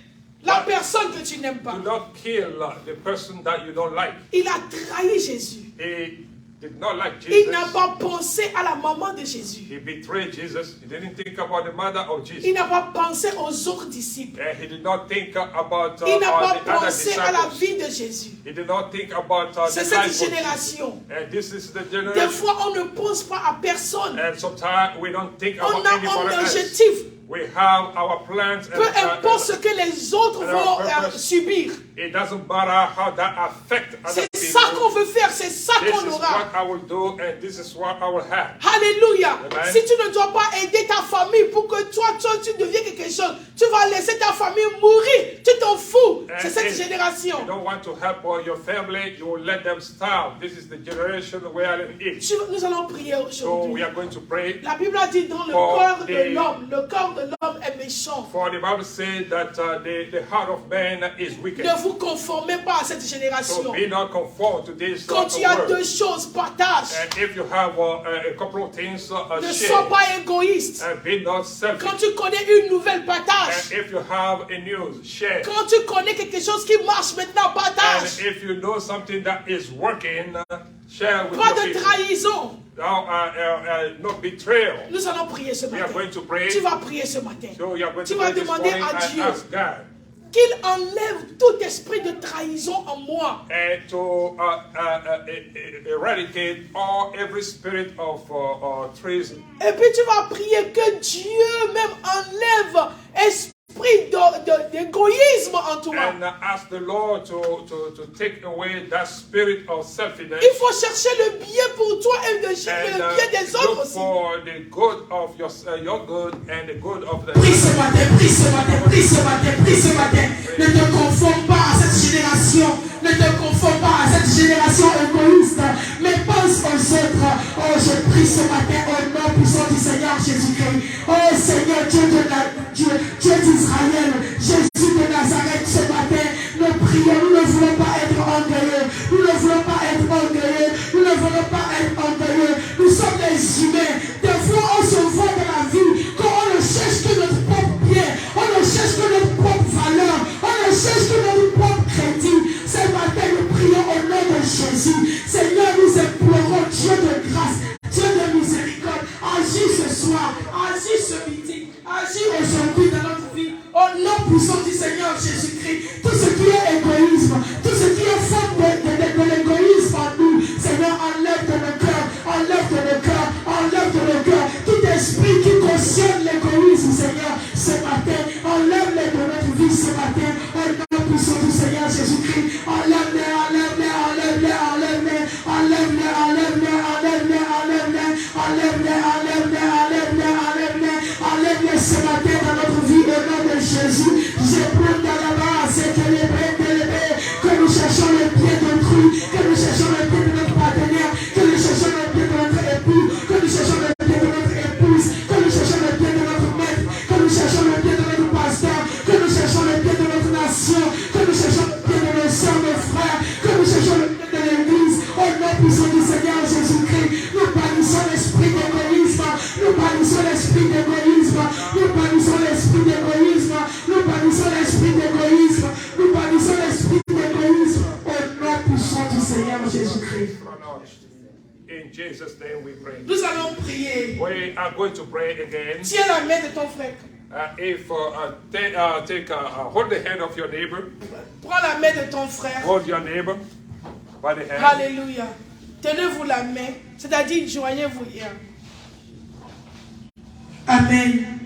la personne que tu n'aimes pas. Do not kill the person that you don't like. Il a trahi Jésus. He did not like Jesus. Il n'a pas pensé à la maman de Jésus. He betrayed Jesus. He didn't think about the mother of Jesus. Il n'a pas pensé aux autres disciples. He did not think about Il n'a pas the other pensé à la disciples. vie de Jésus. He did not think about C'est the cette life of génération. Jesus. And this is the Des generation. fois, on ne pense pas à personne. And sometimes we don't think On about a anybody un else. objectif. We have our plans Peu importe ce que les autres vont subir. It doesn't matter how that affects other C'est people. ça qu'on veut faire, c'est ça This qu'on is aura. what I will do and this is what I will have. Alléluia. Amen. Si tu ne dois pas aider ta famille pour que toi tu deviens quelque chose, tu vas laisser ta famille mourir. Tu t'en fous. And C'est cette if génération. you don't want to help your family, you will let them starve. This is the generation we are in. Nous allons prier So we aujourd'hui. are going to pray. La Bible a dit dans le For cœur de the- l'homme, le cœur de l'homme est méchant. For the Bible says that the heart of man is wicked. Ne vous conformez pas à cette génération. So be not conformed to this Quand tu as world. deux choses, partage. And if you have a couple of things, Ne share. sois pas égoïste. And be not selfish. Quand tu connais une nouvelle, partage. And if you have a news, share. Quand tu connais quelque chose qui marche maintenant, And partage. if you know something that is working, share with Pas your de people. trahison. Now, not betrayal. Nous allons prier ce We are matin. going to pray. Tu vas prier ce matin. So we are going Tu to vas pray this demander morning à and Dieu ask God qu'il enlève tout esprit de trahison en moi. and to eradicate every spirit of treason. Et puis tu vas prier que Dieu même enlève esprit d'égoïsme en toi. And ask the Lord to take away that spirit of selfishness. Il faut chercher le bien pour toi et le bien des autres Look aussi. for the good of your good and the good of the Prie ce matin, prie ce matin, prie ce matin, prie ce matin. Ne te conforme pas à cette génération. Ne te conforme pas à cette génération égoïste. Mais pense aux autres. Oh, je prie ce matin au nom puissant du Seigneur Jésus-Christ. Oh Seigneur, Dieu d'Israël, Jésus de Nazareth, ce matin, nous prions. Nous ne voulons pas être orgueilleux. Nous ne voulons pas être orgueilleux. Nous ne voulons pas être orgueilleux. Nous sommes des Saint-Esprit qui cautionne l'égoïsme, Seigneur, ce matin, enlève-les de notre vie ce matin, au nom puissant du Seigneur Jésus-Christ, enlève-les, enlève-les, enlève-les, enlève-les, enlève-les, enlève-les, enlève-les, enlève-les, enlève-les, enlève-les, enlève-les, enlève-les, enlève-les ce matin dans notre vie, au nom de Jésus. Je prends dans la base, c'est que les que nous cherchons le pied d'autrui, que nous cherchons le pied de notre partenaire, que nous cherchons le pied de notre époux, que nous cherchons le pied de notre épouse, que nous cherchons le pied de notre maître, que nous cherchons le pied de notre pasteur, que nous cherchons le pied de notre nation, que nous cherchons le pied de nos soeurs, nos frères, que nous cherchons le pied de l'église, au nom puissant du Seigneur Jésus-Christ. Nous bannissons l'esprit d'égoïsme, nous bannissons l'esprit d'égoïsme, nous bannissons l'esprit d'égoïsme, nous bannissons l'esprit d'égoïsme, nous bannissons l'esprit d'égoïsme, au nom puissant du Seigneur Jésus-Christ. In Jesus' name we pray. Nous allons prier. We are going to pray again. Tiens la main de ton frère. Hold the hand of your neighbor. Prends la main de ton frère. Hold your neighbor by the hand. Alléluia. Tenez-vous la main, c'est-à-dire joignez-vous hier. Amen.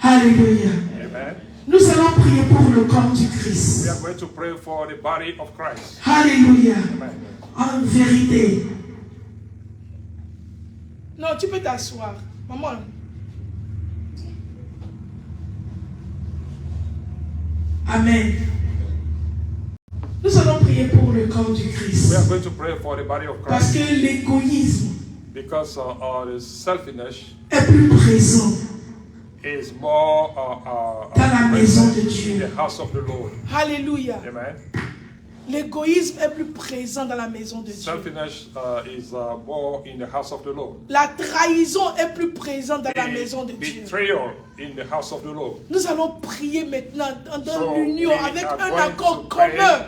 Alléluia. Amen. Nous allons prier pour le corps du Christ. We are going to pray for the body of Christ. Alléluia. Amen. En vérité. Non, tu peux t'asseoir. Maman. Amen. Nous allons prier pour le corps du Christ. We are going to pray for the body of Parce Christ. que l'égoïsme Because the selfishness est plus présent is more dans la maison de in Dieu. the house of the Lord. Alléluia. Amen. L'égoïsme est plus présent dans la maison de Dieu. Selfishness is more in the house of the Lord. La trahison est plus présente dans la maison de Dieu. Betrayal in the house of the Lord. Nous allons prier maintenant dans So l'union we avec are un going accord to pray commun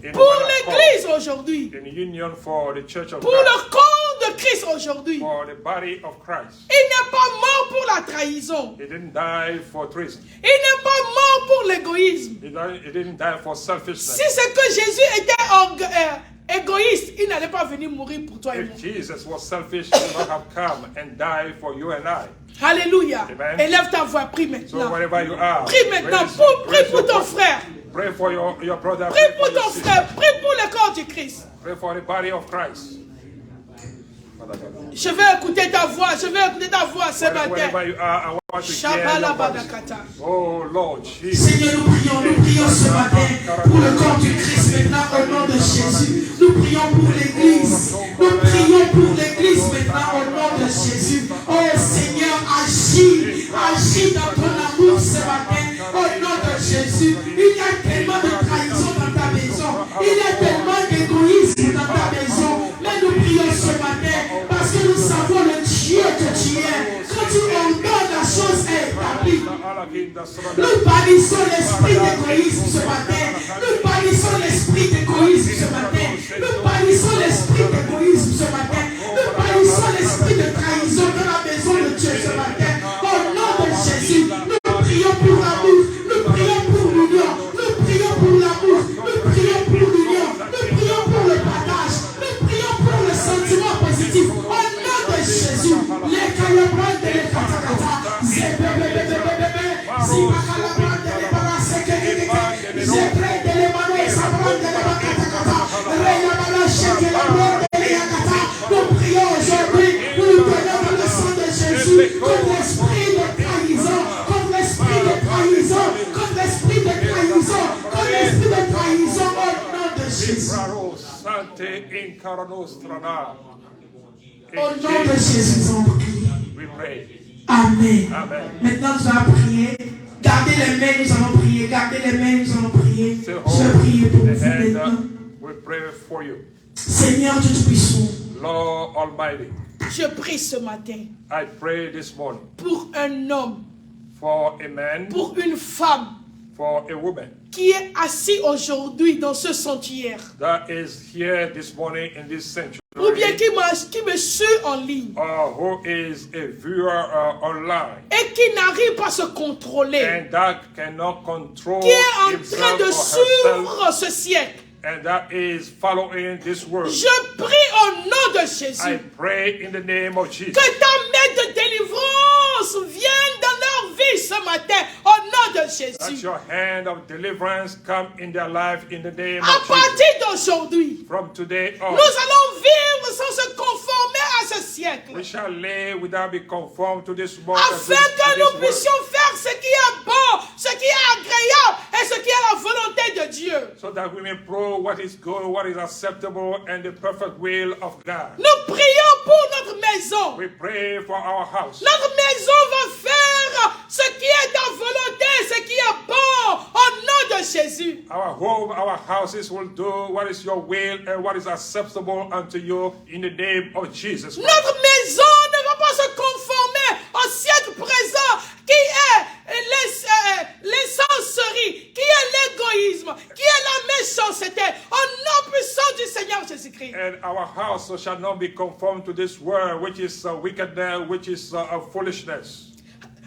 In pour one l'église aujourd'hui, accord, in union for the church of pour Christ, le corps de Christ aujourd'hui. for the body of Christ. Il n'est pas mort pour la trahison. He didn't die for treason. Il n'est pas mort pour l'égoïsme. He didn't die for selfishness. Si c'est que Jésus était égoïste, il n'allait pas venir mourir pour toi et moi. If Jesus was selfish, he would not have come and died for you and I. Alléluia. Amen. Élève ta voix, prie So maintenant. wherever you are, Prie maintenant, prie pour ton frère. Pray for your brother. Prie Pray pour for your ton sister. frère. Prie pour le corps du Christ. Pray for the body of Christ. Je vais écouter ta voix. Je vais écouter ta voix ce matin. Wherever you are, I want to hear Shabala your voice. Badakata. Oh Lord Jesus. Seigneur, nous prions ce matin pour le corps du Christ maintenant au nom de Jésus. Nous prions pour l'église. Nous prions pour l'église maintenant au nom de Jésus. Oh Seigneur, agis, agis dans ton amour ce matin au nom de Jésus. Il y a tellement de trahison dans ta maison. Il y a tellement d'égoïsme dans ta maison. Mais nous prions ce matin parce que nous savons le Dieu que tu es. Quand tu ordonnes, la chose est établie. Nous bannissons l'esprit d'égoïsme ce matin. Nous bannissons l'esprit d'égoïsme ce matin. Nous bannissons l'esprit d'égoïsme ce matin. Nous bannissons l'esprit de trahison dans la maison de Dieu ce matin. Au nom de Jésus, nous prions pour l'amour. Nous prions pour l'union. Nous prions pour l'amour. Nous prions pour l'union. Nous prions pour le partage. Nous prions pour le sentiment positif. Au nom de Jésus, les calabres de les katakata. Nous prions aujourd'hui, nous nous donnons dans le sang de Jésus contre l'esprit de trahison, contre l'esprit de trahison, contre l'esprit de trahison, contre l'esprit de trahison au nom de Jésus. Au nom de Jésus, nous allons prier. We pray. Amen. Amen. Maintenant, nous allons prier. Gardez les mains, nous allons prier. Gardez les mains, nous allons prier. Still Je vais hold prier pour the vous hand. maintenant. We pray for you. Seigneur Dieu Tout-Puissant, Lord Almighty, je prie ce matin I pray this morning pour un homme, for a man, pour une femme for a woman qui est assis aujourd'hui dans ce sanctuaire, that is here this morning in this sanctuary, ou bien qui me suit en ligne who is a viewer online et qui n'arrive pas à se contrôler, and that cannot control qui est en himself train de or herself suivre ce siècle, And that is following this word. Je prie au nom de Jésus. I pray in the name of Jesus. Que ta main de délivrance vienne dans leur vie ce matin, au nom de That Jésus. your hand of deliverance come in their life in the name À of Jesus. partir d'aujourd'hui, From today nous on, allons vivre sans se conformer à ce siècle. we shall live without being conformed to this world. and Afin to que this nous world. puissions faire ce qui est bon, ce qui est agréable et ce qui est la volonté de Dieu. So that we may prove what is good, what is acceptable, and the perfect will of God. Nous prions pour notre maison. We pray for our house. Notre maison va faire ce qui est ta volonté, ce qui est bon, au nom de Jésus. Our home, our houses will do what is your will and what is acceptable unto you in the name of Jesus Christ. Notre maison ne va pas se conformer au siècle présent qui est l'essencerie, qui est l'égoïsme, qui est la méchanceté, au nom puissant du Seigneur Jésus-Christ. And our house shall not be conformed to this world, which is wickedness, which is foolishness.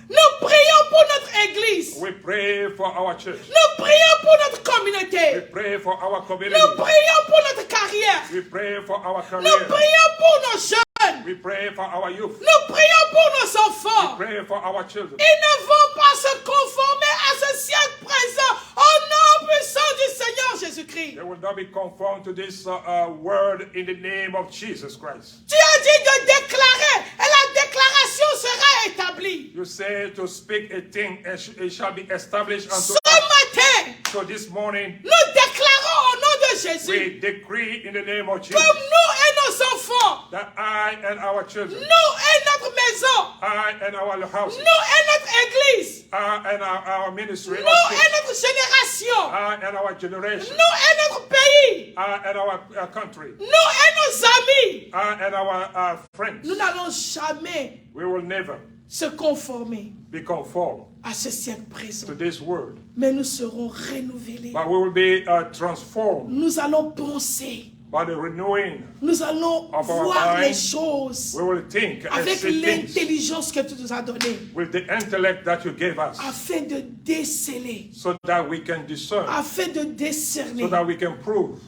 Nous prions pour notre église. We pray for our church. Nous prions pour notre We communauté. pray for our community. Nous prions pour notre carrière. We pray for our Nous career. prions pour nos jeunes. We pray for our youth. Nous prions pour nos enfants. We pray for our children. Ils ne vont pas se conformer à ce siècle présent au nom puissant du Seigneur Jésus-Christ. They will not be conformed to this word in the name of Jesus Christ. Tu as dit de déclarer et la déclaration sera établie. You say to speak a thing and it shall be established unto Ce us. matin, So this morning nous déclarons au nom de Jésus we decree in the name of que Jesus nous et nos enfants, that I and our children, nous et notre maison, I and our houses, nous et notre église, I and our ministry, nous et notre génération, I and our generation, nous et notre pays, I and our country, nous et nos amis, I and our friends. nous n'allons jamais We will never se conformer be conformed à ce siècle présent. to this word, Mais nous serons renouvelés. but we will be transformed Nous allons penser. by the renewing. Nous allons Of our voir les mind. choses We will think and avec see things l'intelligence que tu nous as donnée, with the intellect that you gave us, afin de déceler, so that we can discern, afin de so décerner that we can prove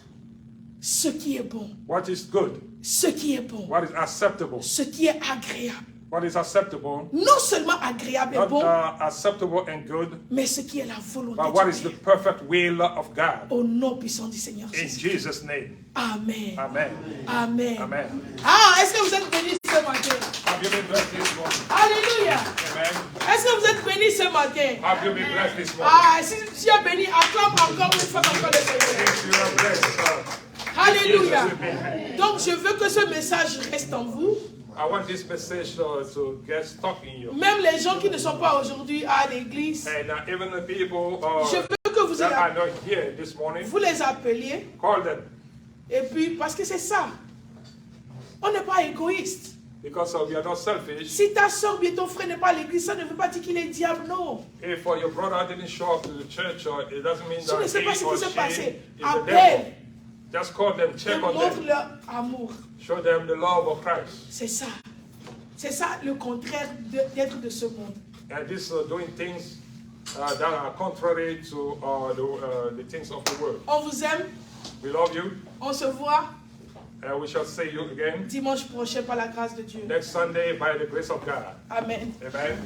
ce qui est bon, what is good, ce qui est bon, what is acceptable, ce qui est agréable. what is acceptable, Non seulement agréable et not bon, acceptable and good, mais ce qui est la volonté but what de is the Dieu. perfect will of God. Au nom puissant du Seigneur In Jésus. Jesus' name, Amen. amen. Amen. Amen. Ah, est-ce que vous êtes bénis ce matin? Have you been blessed this morning? Alléluia. Amen. Est-ce que vous êtes bénis ce matin? Have you been blessed this morning? Ah, si tu es béni, acclame encore une fois encore le Seigneur. If you are blessed, Alléluia. Jesus, amen. Donc je veux que ce message reste en vous. I want this message to get stuck in you. Même les gens qui ne sont pas aujourd'hui à l'église, And even the people je veux que vous, that are not here this morning, vous les appeliez. call them. Et puis, parce que c'est ça. On n'est pas égoïste. Because we are not selfish. Si ta soeur ou bien ton frère n'est pas à l'église, ça ne veut pas dire qu'il est diable, non. If your brother didn't show up to the church, it doesn't mean Tu ne that sais pas ce he or qui s'est she passé. is the Appelle. devil. Just call them, Et check on montre them, leur amour. show them the love of Christ. C'est ça. C'est ça le contraire d'être de ce monde. And this doing things that are contrary to the things of the world. On vous aime. We love you, On se voit and we shall see you again dimanche prochain par la grâce de Dieu. next Sunday by the grace of God. Amen. Amen.